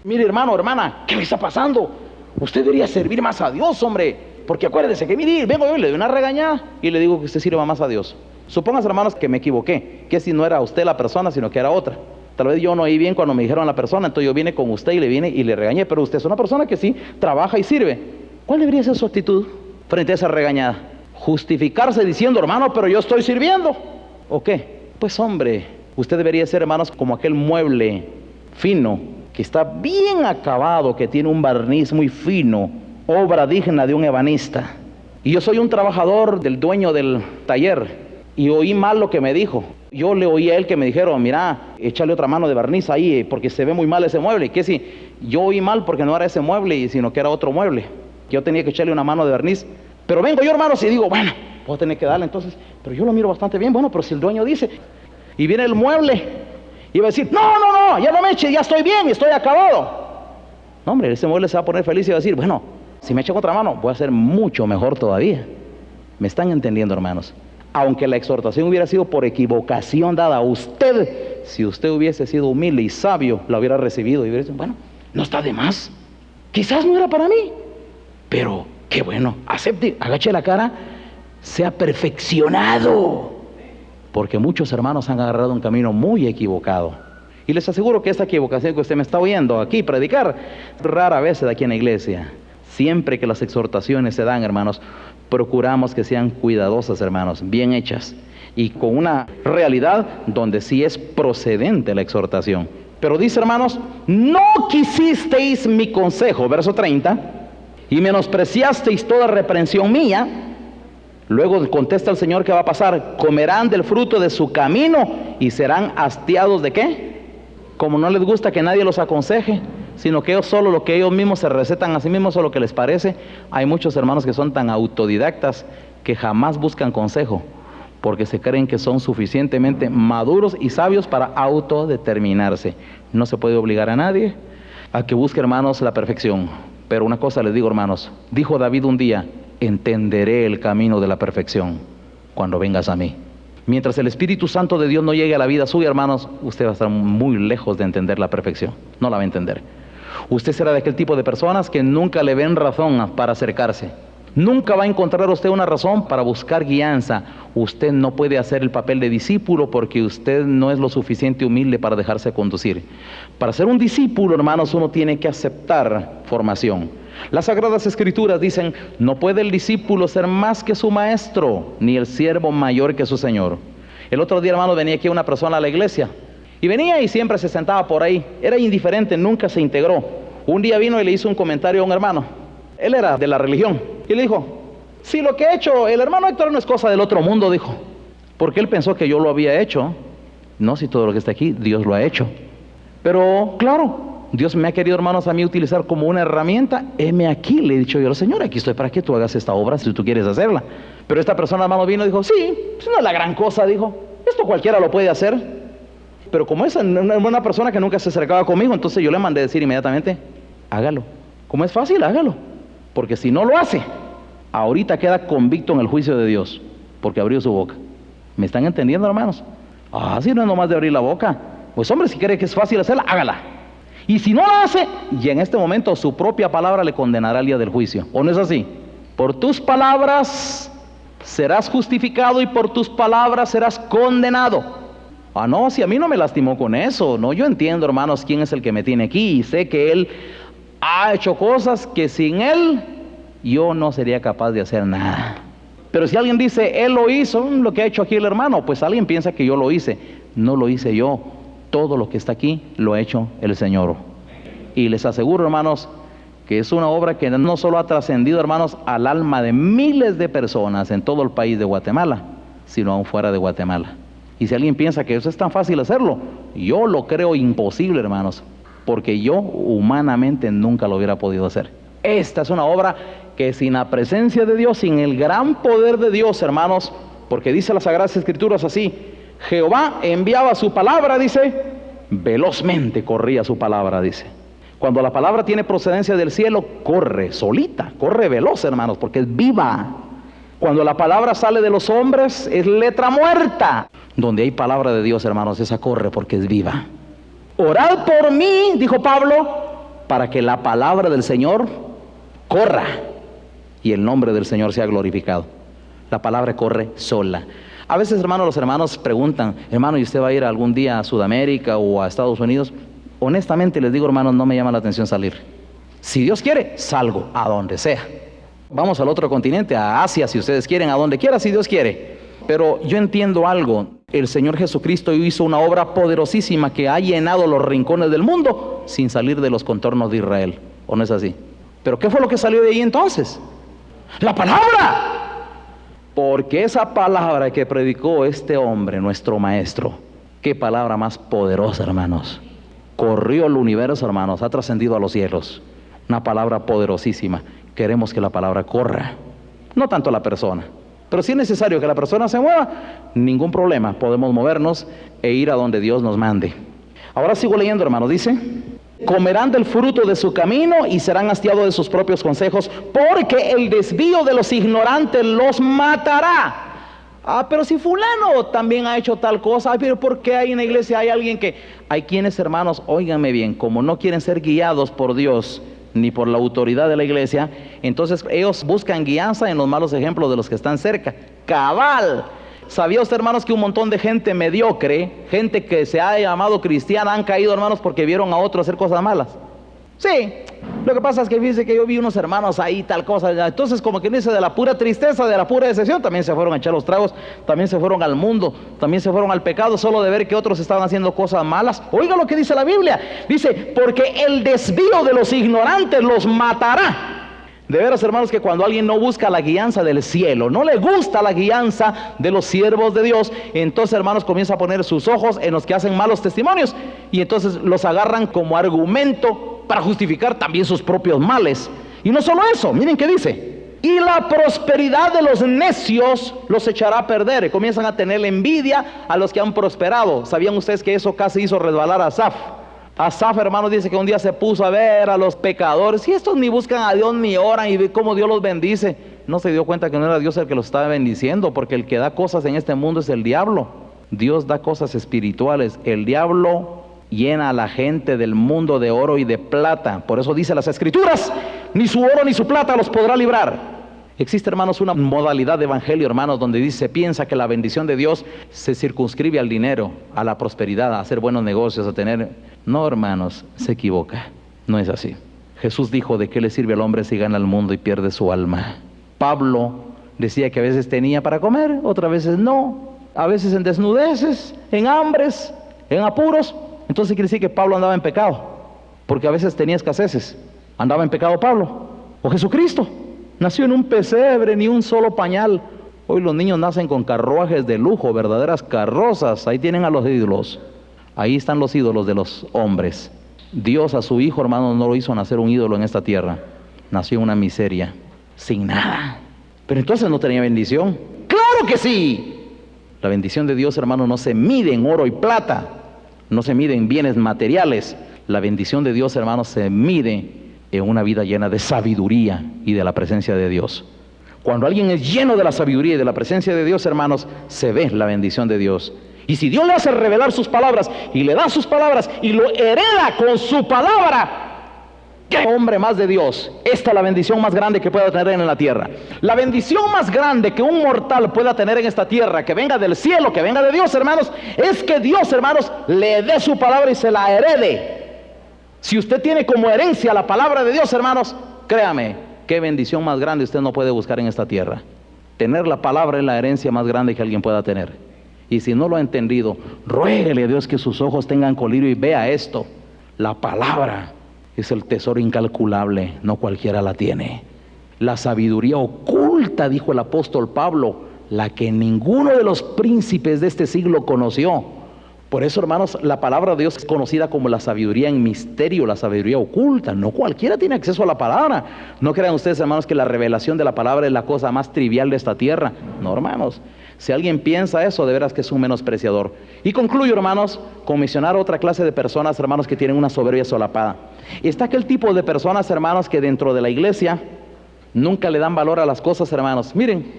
mire, hermano, hermana, ¿qué le está pasando? Usted debería servir más a Dios, hombre, porque acuérdese que, mire, vengo yo y le doy una regañada y le digo que usted sirva más a Dios. Supóngase, hermanos, que me equivoqué, que si no era usted la persona, sino que era otra. Tal vez yo no oí bien cuando me dijeron la persona, entonces yo vine con usted y le vine y le regañé, pero usted es una persona que sí trabaja y sirve. ¿Cuál debería ser su actitud frente a esa regañada? Justificarse diciendo, hermano, pero yo estoy sirviendo. ¿O qué? Pues hombre, usted debería ser, hermanos, como aquel mueble fino, que está bien acabado, que tiene un barniz muy fino, obra digna de un ebanista. Y yo soy un trabajador del dueño del taller, y oí mal lo que me dijo. Yo le oí a él que me dijeron, mira, échale otra mano de barniz ahí, porque se ve muy mal ese mueble. ¿Qué si? Yo oí mal porque no era ese mueble, sino que era otro mueble. Yo tenía que echarle una mano de barniz. Pero vengo yo, hermanos, y digo, bueno, voy a tener que darle entonces, pero yo lo miro bastante bien. Bueno, pero si el dueño dice, y viene el mueble, y va a decir, no, ya no me eche, ya estoy bien, estoy acabado. No, hombre, ese mueble se va a poner feliz y va a decir, bueno, si me echan otra mano, voy a hacer mucho mejor todavía. ¿Me están entendiendo, hermanos? Aunque la exhortación hubiera sido por equivocación dada a usted, si usted hubiese sido humilde y sabio, la hubiera recibido y hubiera dicho, bueno, no está de más, quizás no era para mí, pero qué bueno, acepte, agache la cara, sea perfeccionado, porque muchos hermanos han agarrado un camino muy equivocado. Y les aseguro que esta equivocación que usted me está oyendo aquí predicar, rara vez se da aquí en la iglesia. Siempre que las exhortaciones se dan, hermanos, procuramos que sean cuidadosas, hermanos, bien hechas, y con una realidad donde sí es procedente la exhortación. Pero dice, hermanos, no quisisteis mi consejo, verso 30, y menospreciasteis toda reprensión mía. Luego contesta el Señor que va a pasar, comerán del fruto de su camino y serán hastiados ¿de qué? Como no les gusta que nadie los aconseje, sino que ellos solo lo que ellos mismos se recetan a sí mismos o lo que les parece. Hay muchos hermanos que son tan autodidactas que jamás buscan consejo, porque se creen que son suficientemente maduros y sabios para autodeterminarse. No se puede obligar a nadie a que busque, hermanos, la perfección. Pero una cosa les digo, hermanos, dijo David un día, entenderé el camino de la perfección cuando vengas a mí. Mientras el Espíritu Santo de Dios no llegue a la vida suya, hermanos, usted va a estar muy lejos de entender la perfección. No la va a entender. Usted será de aquel tipo de personas que nunca le ven razón para acercarse. Nunca va a encontrar usted una razón para buscar guianza. Usted no puede hacer el papel de discípulo porque usted no es lo suficiente humilde para dejarse conducir. Para ser un discípulo, hermanos, uno tiene que aceptar formación. Las Sagradas Escrituras dicen, no puede el discípulo ser más que su maestro, ni el siervo mayor que su señor. El otro día, hermano, venía aquí una persona a la iglesia Y venía y siempre se sentaba por ahí. Era indiferente, nunca se integró. Un día vino y le hizo un comentario a un hermano. Él era de la religión. Y le dijo, si lo que ha hecho el hermano Héctor no es cosa del otro mundo, dijo. Porque él pensó que yo lo había hecho. No, si todo lo que está aquí, Dios lo ha hecho. Pero, claro, Dios me ha querido, hermanos, a mí utilizar como una herramienta. Heme aquí, le he dicho yo al Señor, aquí estoy para que tú hagas esta obra si tú quieres hacerla. Pero esta persona, hermano, vino y dijo, sí, pues no es la gran cosa, dijo. Esto cualquiera lo puede hacer. Pero como es una persona que nunca se acercaba conmigo, entonces yo le mandé decir inmediatamente, hágalo. Como es fácil, hágalo. Porque si no lo hace, ahorita queda convicto en el juicio de Dios, porque abrió su boca. ¿Me están entendiendo, hermanos? Si no es nomás de abrir la boca. Pues hombre, si cree que es fácil hacerla, hágala. Y si no la hace, y en este momento su propia palabra le condenará el día del juicio. ¿O no es así? Por tus palabras serás justificado y por tus palabras serás condenado. No, si a mí no me lastimó con eso. No, yo entiendo, hermanos, quién es el que me tiene aquí. Y sé que Él ha hecho cosas que sin Él yo no sería capaz de hacer nada. Pero si alguien dice, Él lo hizo, lo que ha hecho aquí el hermano, pues alguien piensa que yo lo hice. No lo hice yo. Todo lo que está aquí lo ha hecho el Señor. Y les aseguro, hermanos, que es una obra que no solo ha trascendido, hermanos, al alma de miles de personas en todo el país de Guatemala, sino aún fuera de Guatemala. Y si alguien piensa que eso es tan fácil hacerlo, yo lo creo imposible, hermanos, porque yo humanamente nunca lo hubiera podido hacer. Esta es una obra que sin la presencia de Dios, sin el gran poder de Dios, hermanos, porque dice las Sagradas Escrituras así, Jehová enviaba su palabra, dice, velozmente corría su palabra, dice. Cuando la palabra tiene procedencia del cielo, corre solita, corre veloz, hermanos, porque es viva. Cuando la palabra sale de los hombres, es letra muerta. Donde hay palabra de Dios, hermanos, esa corre porque es viva. Orad por mí, dijo Pablo, para que la palabra del Señor corra y el nombre del Señor sea glorificado. La palabra corre sola. A veces, hermanos, los hermanos preguntan, hermano, ¿y usted va a ir algún día a Sudamérica o a Estados Unidos? Honestamente les digo, hermanos, no me llama la atención salir. Si Dios quiere, salgo a donde sea. Vamos al otro continente, a Asia, si ustedes quieren, a donde quiera, si Dios quiere. Pero yo entiendo algo. El Señor Jesucristo hizo una obra poderosísima que ha llenado los rincones del mundo sin salir de los contornos de Israel. ¿O no es así? ¿Pero qué fue lo que salió de ahí entonces? ¡La palabra! Porque esa palabra que predicó este hombre, nuestro maestro, qué palabra más poderosa, hermanos. Corrió el universo, hermanos, ha trascendido a los cielos. Una palabra poderosísima. Queremos que la palabra corra, no tanto la persona. Pero si es necesario que la persona se mueva, ningún problema, podemos movernos e ir a donde Dios nos mande. Ahora sigo leyendo, hermanos, dice, comerán del fruto de su camino y serán hastiados de sus propios consejos, porque el desvío de los ignorantes los matará. Pero si fulano también ha hecho tal cosa, pero ¿por qué hay en la iglesia hay alguien que... Hay quienes, hermanos, óiganme bien, como no quieren ser guiados por Dios, ni por la autoridad de la iglesia, entonces ellos buscan guianza en los malos ejemplos de los que están cerca. ¡Cabal! ¿Sabía usted, hermanos, que un montón de gente mediocre, gente que se ha llamado cristiana, han caído, hermanos, porque vieron a otros hacer cosas malas? Sí, lo que pasa es que fíjese que yo vi unos hermanos ahí, tal cosa, entonces como que dice, de la pura tristeza, de la pura decepción, también se fueron a echar los tragos, también se fueron al mundo, también se fueron al pecado, solo de ver que otros estaban haciendo cosas malas. Oiga lo que dice la Biblia, dice, porque el desvío de los ignorantes los matará. De veras, hermanos, que cuando alguien no busca la guianza del cielo, no le gusta la guianza de los siervos de Dios, entonces, hermanos, comienza a poner sus ojos en los que hacen malos testimonios y entonces los agarran como argumento para justificar también sus propios males. Y no solo eso, miren qué dice, y la prosperidad de los necios los echará a perder. Y comienzan a tener envidia a los que han prosperado. ¿Sabían ustedes que eso casi hizo resbalar a Asaf? Asaf, hermanos, dice que un día se puso a ver a los pecadores, y estos ni buscan a Dios ni oran, y ve cómo Dios los bendice. No se dio cuenta que no era Dios el que los estaba bendiciendo, porque el que da cosas en este mundo es el diablo. Dios da cosas espirituales. El diablo llena a la gente del mundo de oro y de plata. Por eso dice las Escrituras, ni su oro ni su plata los podrá librar. Existe, hermanos, una modalidad de evangelio, hermanos, donde dice, piensa que la bendición de Dios se circunscribe al dinero, a la prosperidad, a hacer buenos negocios, a tener... No, hermanos, se equivoca. No es así. Jesús dijo, ¿de qué le sirve al hombre si gana el mundo y pierde su alma? Pablo decía que a veces tenía para comer, otras veces no. A veces en desnudeces, en hambres, en apuros, entonces quiere decir que Pablo andaba en pecado, porque a veces tenía escaseces. ¿Andaba en pecado Pablo? ¿O Jesucristo? Nació en un pesebre, ni un solo pañal. Hoy los niños nacen con carruajes de lujo, verdaderas carrozas. Ahí tienen a los ídolos. Ahí están los ídolos de los hombres. Dios a su hijo, hermano, no lo hizo nacer un ídolo en esta tierra. Nació en una miseria, sin nada. Pero entonces no tenía bendición. ¡Claro que sí! La bendición de Dios, hermano, no se mide en oro y plata. No se mide en bienes materiales. La bendición de Dios, hermano, se mide en una vida llena de sabiduría y de la presencia de Dios. Cuando alguien es lleno de la sabiduría y de la presencia de Dios, hermanos, se ve la bendición de Dios. Y si Dios le hace revelar sus palabras y le da sus palabras y lo hereda con su palabra, ¡qué hombre más de Dios! Esta es la bendición más grande que pueda tener en la tierra. La bendición más grande que un mortal pueda tener en esta tierra, que venga del cielo, que venga de Dios, hermanos, es que Dios, hermanos, le dé su palabra y se la herede. Si usted tiene como herencia la palabra de Dios, hermanos, créame, qué bendición más grande usted no puede buscar en esta tierra. Tener la palabra es la herencia más grande que alguien pueda tener. Y si no lo ha entendido, ruéguele a Dios que sus ojos tengan colirio y vea esto. La palabra es el tesoro incalculable, no cualquiera la tiene. La sabiduría oculta, dijo el apóstol Pablo, la que ninguno de los príncipes de este siglo conoció. Por eso, hermanos, la palabra de Dios es conocida como la sabiduría en misterio, la sabiduría oculta. No cualquiera tiene acceso a la palabra. No crean ustedes, hermanos, que la revelación de la palabra es la cosa más trivial de esta tierra. No, hermanos. Si alguien piensa eso, de veras que es un menospreciador. Y concluyo, hermanos, con mencionar otra clase de personas, hermanos, que tienen una soberbia solapada. Y está aquel tipo de personas, hermanos, que dentro de la iglesia nunca le dan valor a las cosas, hermanos. Miren,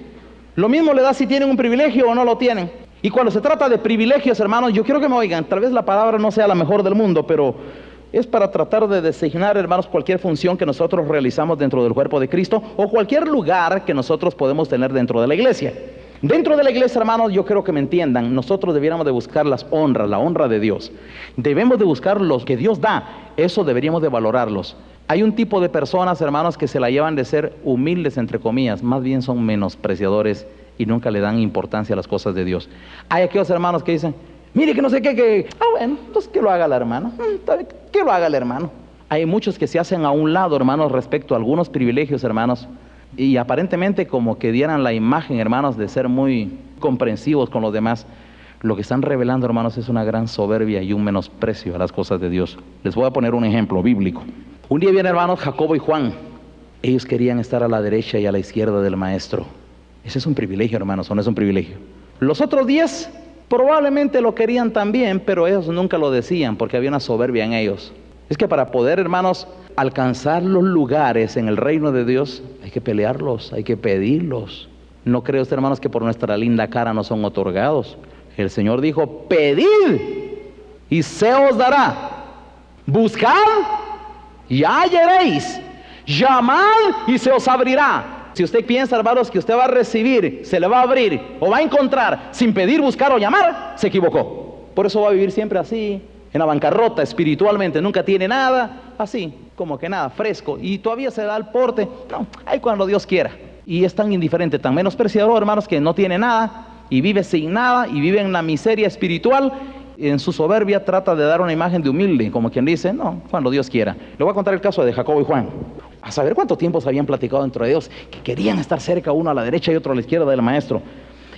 lo mismo le da si tienen un privilegio o no lo tienen. Y cuando se trata de privilegios, hermanos, yo quiero que me oigan, tal vez la palabra no sea la mejor del mundo, pero es para tratar de designar, hermanos, cualquier función que nosotros realizamos dentro del cuerpo de Cristo o cualquier lugar que nosotros podemos tener dentro de la iglesia. Dentro de la iglesia, hermanos, yo creo que me entiendan, nosotros debiéramos de buscar las honras, la honra de Dios. Debemos de buscar los que Dios da, eso deberíamos de valorarlos. Hay un tipo de personas, hermanos, que se la llevan de ser humildes, entre comillas, más bien son menospreciadores y nunca le dan importancia a las cosas de Dios. Hay aquellos hermanos que dicen, mire que no sé qué, que... bueno, entonces que lo haga la hermana, que lo haga el hermano. Hay muchos que se hacen a un lado, hermanos, respecto a algunos privilegios, hermanos, y aparentemente como que dieran la imagen, hermanos, de ser muy comprensivos con los demás. Lo que están revelando, hermanos, es una gran soberbia y un menosprecio a las cosas de Dios. Les voy a poner un ejemplo bíblico. Un día vienen, hermanos, Jacobo y Juan. Ellos querían estar a la derecha y a la izquierda del maestro. Ese es un privilegio, hermanos, ¿o no es un privilegio? Los otros 10 probablemente lo querían también, pero ellos nunca lo decían porque había una soberbia en ellos. Es que para poder, hermanos, alcanzar los lugares en el reino de Dios, hay que pelearlos, hay que pedirlos. ¿No cree usted, hermanos, que por nuestra linda cara no son otorgados? El Señor dijo, pedid y se os dará. Buscad y hallaréis. Llamad y se os abrirá. Si usted piensa, hermanos, que usted va a recibir, se le va a abrir o va a encontrar sin pedir, buscar o llamar, se equivocó. Por eso va a vivir siempre así, en la bancarrota espiritualmente, nunca tiene nada, así, como que nada, fresco, y todavía se da el porte, no, ahí cuando Dios quiera. Y es tan indiferente, tan menospreciador, hermanos, que no tiene nada, y vive sin nada, y vive en la miseria espiritual, y en su soberbia trata de dar una imagen de humilde, como quien dice, no, cuando Dios quiera. Le voy a contar el caso de Jacobo y Juan. A saber cuánto tiempo se habían platicado dentro de Dios, que querían estar cerca, uno a la derecha y otro a la izquierda del maestro,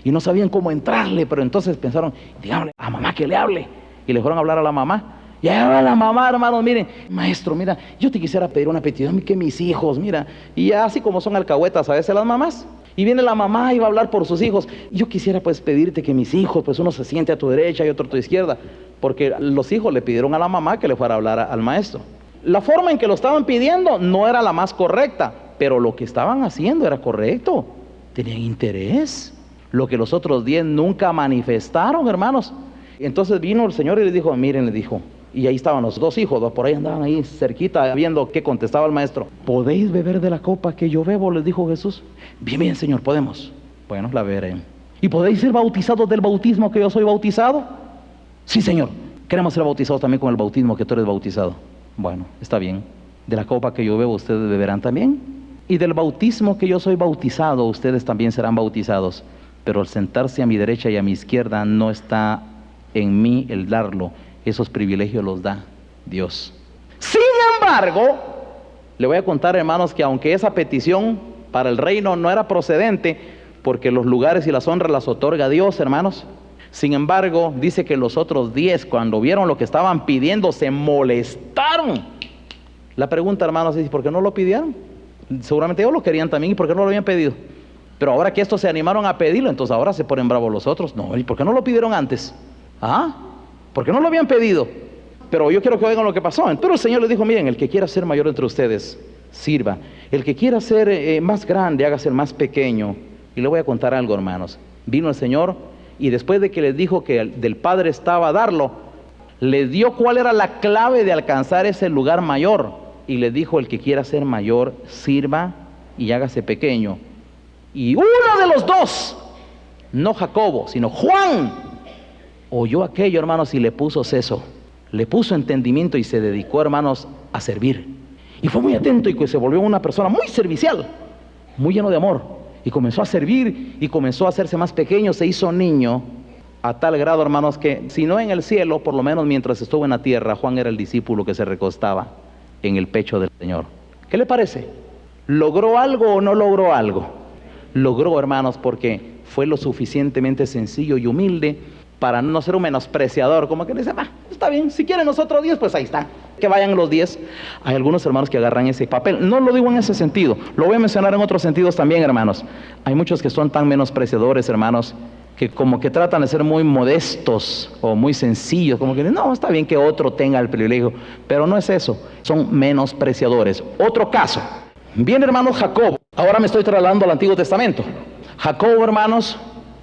y no sabían cómo entrarle, pero entonces pensaron, díganle a mamá que le hable, y le fueron a hablar a la mamá. Y ahora la mamá, hermanos, miren, maestro, mira, yo te quisiera pedir una petición, que mis hijos, mira, y así como son alcahuetas a veces las mamás, y viene la mamá y va a hablar por sus hijos, yo quisiera pues pedirte que mis hijos, pues uno se siente a tu derecha y otro a tu izquierda, porque los hijos le pidieron a la mamá que le fuera a hablar al maestro. La forma en que lo estaban pidiendo no era la más correcta, pero lo que estaban haciendo era correcto, tenían interés, lo que los otros 10 nunca manifestaron, hermanos. Entonces vino el Señor y les dijo, miren, le dijo, y ahí estaban los 2 hijos, por ahí andaban ahí cerquita viendo qué contestaba el maestro. ¿Podéis beber de la copa que yo bebo?, les dijo Jesús. Bien, bien, Señor, podemos. Bueno, la beberé. ¿Y podéis ser bautizados del bautismo que yo soy bautizado? Sí, Señor, queremos ser bautizados también con el bautismo que tú eres bautizado. Bueno, está bien. De la copa que yo bebo ustedes beberán también, y del bautismo que yo soy bautizado ustedes también serán bautizados. Pero al sentarse a mi derecha y a mi izquierda no está en mí el darlo. Esos privilegios los da Dios. Sin embargo, le voy a contar, hermanos, que aunque esa petición para el reino no era procedente, porque los lugares y las honras las otorga Dios, hermanos. Sin embargo, dice que los otros 10, cuando vieron lo que estaban pidiendo, se molestaron. La pregunta, hermanos, es: ¿por qué no lo pidieron? Seguramente ellos lo querían también, ¿y por qué no lo habían pedido? Pero ahora que estos se animaron a pedirlo, entonces ahora se ponen bravos los otros. No, ¿y por qué no lo pidieron antes? ¿Ah? ¿Por qué no lo habían pedido? Pero yo quiero que oigan lo que pasó. Pero el Señor les dijo: miren, el que quiera ser mayor entre ustedes, sirva. El que quiera ser más grande, hágase el más pequeño. Y le voy a contar algo, hermanos. Vino el Señor y después de que les dijo que del Padre estaba a darlo, les dio cuál era la clave de alcanzar ese lugar mayor. Y les dijo: el que quiera ser mayor, sirva y hágase pequeño. Y uno de los dos, no Jacobo, sino Juan, oyó aquello, hermanos, y le puso seso, le puso entendimiento y se dedicó, hermanos, a servir. Y fue muy atento y se volvió una persona muy servicial, muy lleno de amor. Y comenzó a servir y comenzó a hacerse más pequeño, se hizo niño, a tal grado, hermanos, que si no en el cielo, por lo menos mientras estuvo en la tierra, Juan era el discípulo que se recostaba en el pecho del Señor. ¿Qué le parece? ¿Logró algo o no logró algo? Logró, hermanos, porque fue lo suficientemente sencillo y humilde para no ser un menospreciador, como que dice: está bien, si quieren nosotros 10, pues ahí está, que vayan los 10. Hay algunos hermanos que agarran ese papel. No lo digo en ese sentido, lo voy a mencionar en otros sentidos también, hermanos. Hay muchos que son tan menospreciadores, hermanos, que como que tratan de ser muy modestos o muy sencillos, como que no, está bien que otro tenga el privilegio, pero no es eso, son menospreciadores. Otro caso, bien, hermanos, Jacob. Ahora me estoy trasladando al Antiguo Testamento. Jacob, hermanos,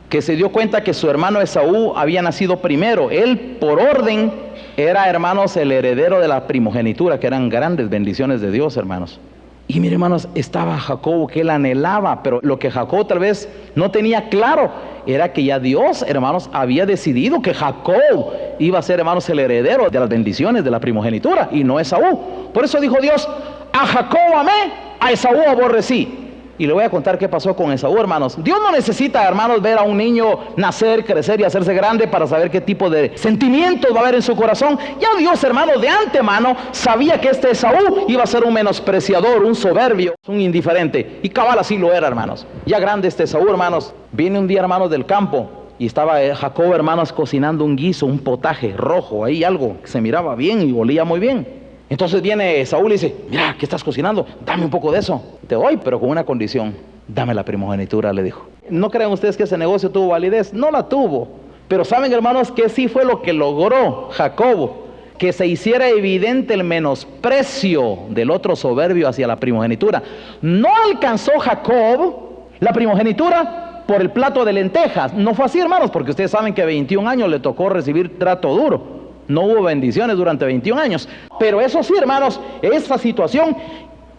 que se dio cuenta que su hermano Esaú había nacido primero. Él, por orden, era, hermanos, el heredero de la primogenitura, que eran grandes bendiciones de Dios, hermanos. Y mire, hermanos, estaba Jacob, que él anhelaba, pero lo que Jacob tal vez no tenía claro era que ya Dios, hermanos, había decidido que Jacob iba a ser, hermanos, el heredero de las bendiciones de la primogenitura y no Esaú. Por eso dijo Dios: a Jacob amé, a Esaú aborrecí. Y le voy a contar qué pasó con Esaú, hermanos. Dios no necesita, hermanos, ver a un niño nacer, crecer y hacerse grande para saber qué tipo de sentimientos va a haber en su corazón. Ya Dios, hermanos, de antemano sabía que este Esaú iba a ser un menospreciador, un soberbio, un indiferente. Y cabal así lo era, hermanos. Ya grande este Esaú, hermanos, viene un día, hermanos, del campo, y estaba Jacob, hermanos, cocinando un guiso, un potaje rojo, ahí algo que se miraba bien y olía muy bien. Entonces viene Saúl y dice: mira, ¿qué estás cocinando? Dame un poco de eso. Te doy, pero con una condición: dame la primogenitura, le dijo. ¿No crean ustedes que ese negocio tuvo validez? No la tuvo. Pero saben, hermanos, que sí fue lo que logró Jacobo: que se hiciera evidente el menosprecio del otro soberbio hacia la primogenitura. No alcanzó Jacob la primogenitura por el plato de lentejas. No fue así, hermanos, porque ustedes saben que a 21 años le tocó recibir trato duro. No hubo bendiciones durante 21 años. Pero eso sí, hermanos, esa situación,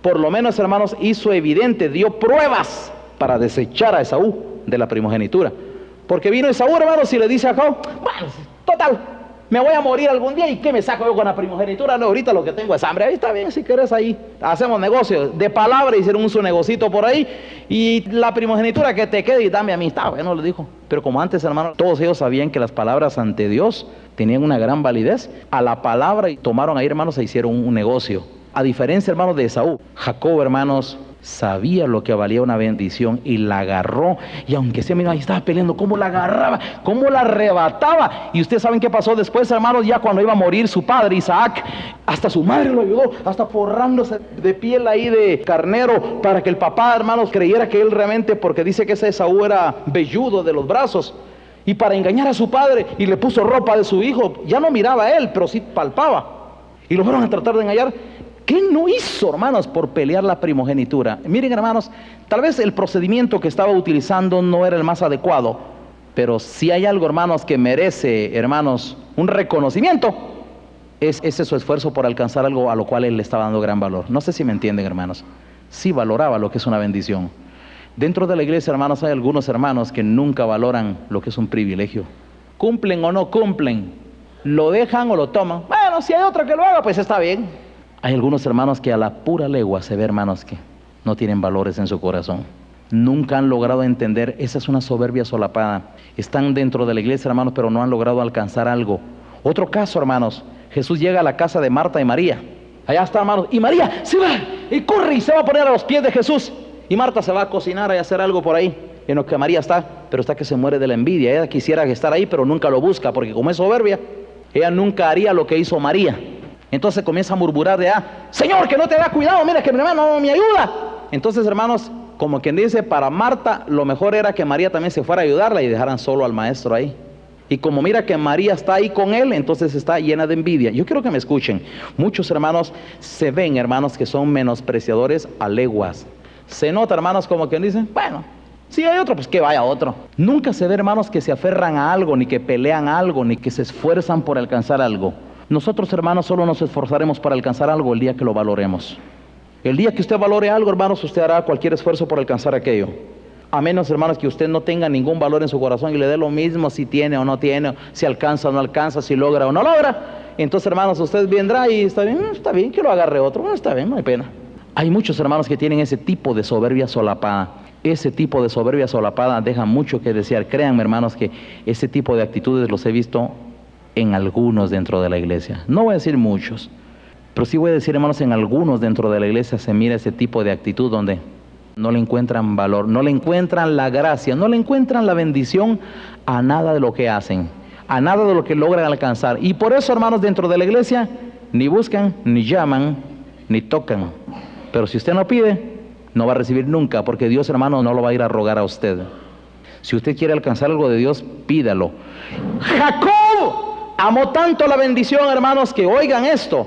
por lo menos, hermanos, hizo evidente, dio pruebas para desechar a Esaú de la primogenitura. Porque vino Esaú, hermanos, y le dice a Jacob: bueno, total, me voy a morir algún día, ¿y qué me saco yo con la primogenitura? No, ahorita lo que tengo es hambre. Ahí está bien, si querés, ahí hacemos negocio. De palabra hicieron su negocito por ahí, y la primogenitura que te quede y dame a mí. Está bueno, le dijo. Pero como antes, hermanos, todos ellos sabían que las palabras ante Dios tenían una gran validez. A la palabra y tomaron ahí, hermanos, se hicieron un negocio. A diferencia, hermanos, de Esaú, Jacob, hermanos, sabía lo que valía una bendición y la agarró. Y aunque sea, mira, ahí estaba peleando, cómo la agarraba, cómo la arrebataba. Y ustedes saben qué pasó después, hermanos, ya cuando iba a morir su padre Isaac, hasta su madre lo ayudó, hasta forrándose de piel ahí de carnero, para que el papá, hermanos, creyera que él realmente, porque dice que ese Esaú era velludo de los brazos, y para engañar a su padre, y le puso ropa de su hijo. Ya no miraba a él, pero sí palpaba, y lo fueron a tratar de engañar. ¿Qué no hizo, hermanos, por pelear la primogenitura? Miren, hermanos, tal vez el procedimiento que estaba utilizando no era el más adecuado, pero si hay algo, hermanos, que merece, hermanos, un reconocimiento, es ese su esfuerzo por alcanzar algo a lo cual él le estaba dando gran valor. No sé si me entienden, hermanos. Sí valoraba lo que es una bendición. Dentro de la iglesia, hermanos, hay algunos hermanos que nunca valoran lo que es un privilegio. Cumplen o no cumplen, lo dejan o lo toman. Bueno, si hay otro que lo haga, pues está bien. Hay algunos hermanos que a la pura legua se ve, hermanos, que no tienen valores en su corazón. nunca han logrado entender. Esa es una soberbia solapada. Están dentro de la iglesia, hermanos, pero no han logrado alcanzar algo. Otro caso, hermanos, Jesús llega a la casa de Marta y María. Allá está, hermanos, y María se va y corre y se va a poner a los pies de Jesús. Y Marta se va a cocinar y a hacer algo por ahí, en lo que María está, pero está que se muere de la envidia. Ella quisiera estar ahí, pero nunca lo busca, porque como es soberbia, ella nunca haría lo que hizo María. Entonces comienza a murmurar de, Señor, que no te da cuidado, mira que mi hermano no me ayuda. Entonces, hermanos, como quien dice, para Marta lo mejor era que María también se fuera a ayudarla y dejaran solo al maestro ahí. Y como mira que María está ahí con él, entonces está llena de envidia. Yo quiero que me escuchen. Muchos hermanos se ven, hermanos, que son menospreciadores a leguas. Se nota, hermanos, como quien dice, bueno, si hay otro, pues que vaya otro. Nunca se ve, hermanos, que se aferran a algo, ni que pelean algo, ni que se esfuerzan por alcanzar algo. Nosotros, hermanos, solo nos esforzaremos para alcanzar algo el día que lo valoremos. El día que usted valore algo, hermanos, usted hará cualquier esfuerzo por alcanzar aquello. A menos, hermanos, que usted no tenga ningún valor en su corazón y le dé lo mismo si tiene o no tiene, si alcanza o no alcanza, si logra o no logra. Entonces, hermanos, usted vendrá y está bien que lo agarre otro. Bueno, está bien, no hay pena. Hay muchos hermanos que tienen ese tipo de soberbia solapada. Ese tipo de soberbia solapada deja mucho que desear. Créanme, hermanos, que ese tipo de actitudes los he visto en algunos dentro de la iglesia. No voy a decir muchos, pero sí voy a decir, hermanos, en algunos dentro de la iglesia se mira ese tipo de actitud donde no le encuentran valor, no le encuentran la gracia, no le encuentran la bendición a nada de lo que hacen, a nada de lo que logran alcanzar. Y por eso, hermanos, dentro de la iglesia ni buscan, ni llaman, ni tocan. Pero si usted no pide, no va a recibir nunca, porque Dios, hermano, no lo va a ir a rogar a usted. Si usted quiere alcanzar algo de Dios, pídalo. Jacob amó tanto la bendición, hermanos, que oigan esto.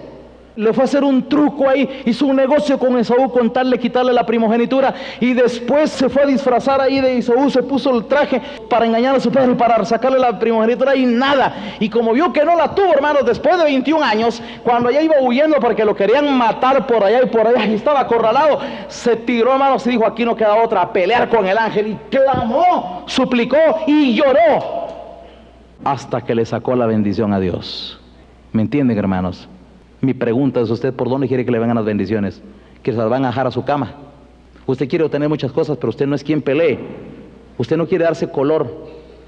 Le fue a hacer un truco ahí, hizo un negocio con Esaú con tal de quitarle la primogenitura, y después se fue a disfrazar ahí de Esaú, se puso el traje para engañar a su padre, para sacarle la primogenitura y nada. Y como vio que no la tuvo, hermanos, después de 21 años, cuando ya iba huyendo porque lo querían matar por allá y por allá, y estaba acorralado, se tiró, hermanos, y dijo, aquí no queda otra, a pelear con el ángel, y clamó, suplicó y lloró hasta que le sacó la bendición a Dios. ¿Me entienden, hermanos? Mi pregunta es, ¿usted por dónde quiere que le vengan las bendiciones? ¿Que se las van a dejar a su cama? Usted quiere obtener muchas cosas, pero usted no es quien pelee. Usted no quiere darse color,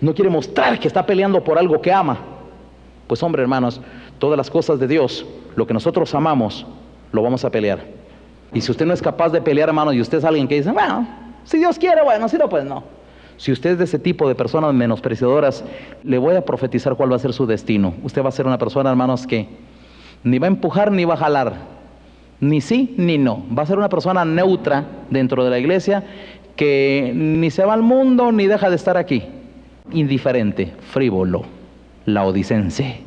no quiere mostrar que está peleando por algo que ama. Pues hombre, hermanos, todas las cosas de Dios, lo que nosotros amamos, lo vamos a pelear. Y si usted no es capaz de pelear, hermanos, y usted es alguien que dice, bueno, si Dios quiere, bueno, si no, pues no. Si usted es de ese tipo de personas menospreciadoras, le voy a profetizar cuál va a ser su destino. Usted va a ser una persona, hermanos, que ni va a empujar ni va a jalar, ni sí ni no. Va a ser una persona neutra dentro de la iglesia, que ni se va al mundo ni deja de estar aquí. Indiferente, frívolo, laodicense,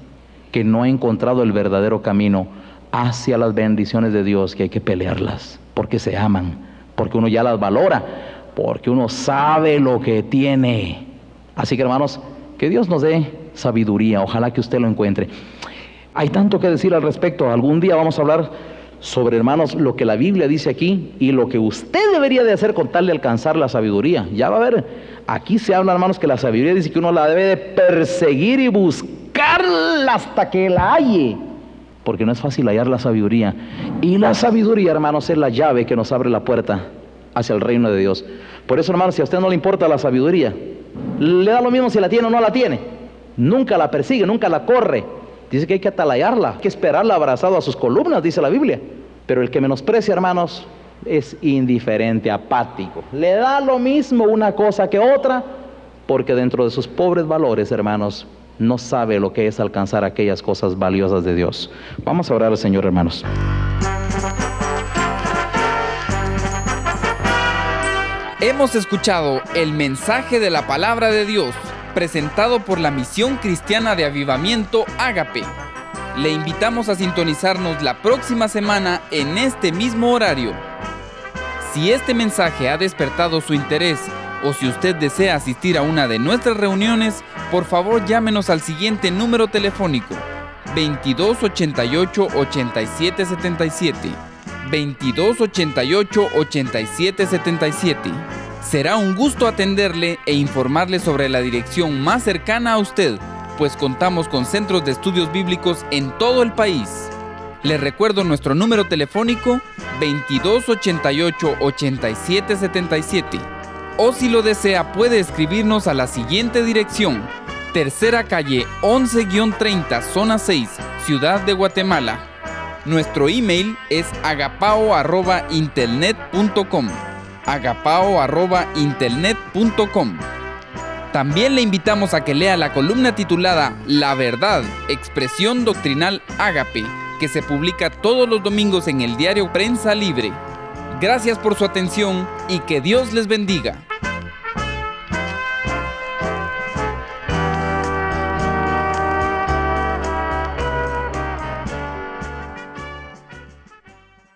que no ha encontrado el verdadero camino hacia las bendiciones de Dios, que hay que pelearlas, porque se aman, porque uno ya las valora, porque uno sabe lo que tiene. Así que, hermanos, que Dios nos dé sabiduría, ojalá que usted lo encuentre. Hay tanto que decir al respecto. Algún día vamos a hablar sobre, hermanos, lo que la Biblia dice aquí y lo que usted debería de hacer con tal de alcanzar la sabiduría. Ya va a ver, aquí se habla, hermanos, que la sabiduría dice que uno la debe de perseguir y buscarla hasta que la halle, porque no es fácil hallar la sabiduría. Y la sabiduría, hermanos, es la llave que nos abre la puerta hacia el reino de Dios. Por eso, hermanos, si a usted no le importa la sabiduría, le da lo mismo si la tiene o no la tiene. Nunca la persigue, nunca la corre. Dice que hay que atalayarla, hay que esperarla abrazado a sus columnas, dice la Biblia. Pero el que menosprecia, hermanos, es indiferente, apático. Le da lo mismo una cosa que otra, porque dentro de sus pobres valores, hermanos, no sabe lo que es alcanzar aquellas cosas valiosas de Dios. Vamos a orar al Señor, hermanos. Hemos escuchado el mensaje de la palabra de Dios, presentado por la Misión Cristiana de Avivamiento Ágape. Le invitamos a sintonizarnos la próxima semana en este mismo horario. Si este mensaje ha despertado su interés o si usted desea asistir a una de nuestras reuniones, por favor llámenos al siguiente número telefónico: 2288-8777, 2288-8777. Será un gusto atenderle e informarle sobre la dirección más cercana a usted, pues contamos con centros de estudios bíblicos en todo el país. Le recuerdo nuestro número telefónico: 2288-8777, O si lo desea, puede escribirnos a la siguiente dirección: Tercera calle 11-30, zona 6, Ciudad de Guatemala. Nuestro email es agapao@intelnet.com. agapao@intelnet.com. También le invitamos a que lea la columna titulada La Verdad, Expresión Doctrinal Ágape, que se publica todos los domingos en el diario Prensa Libre. Gracias por su atención y que Dios les bendiga.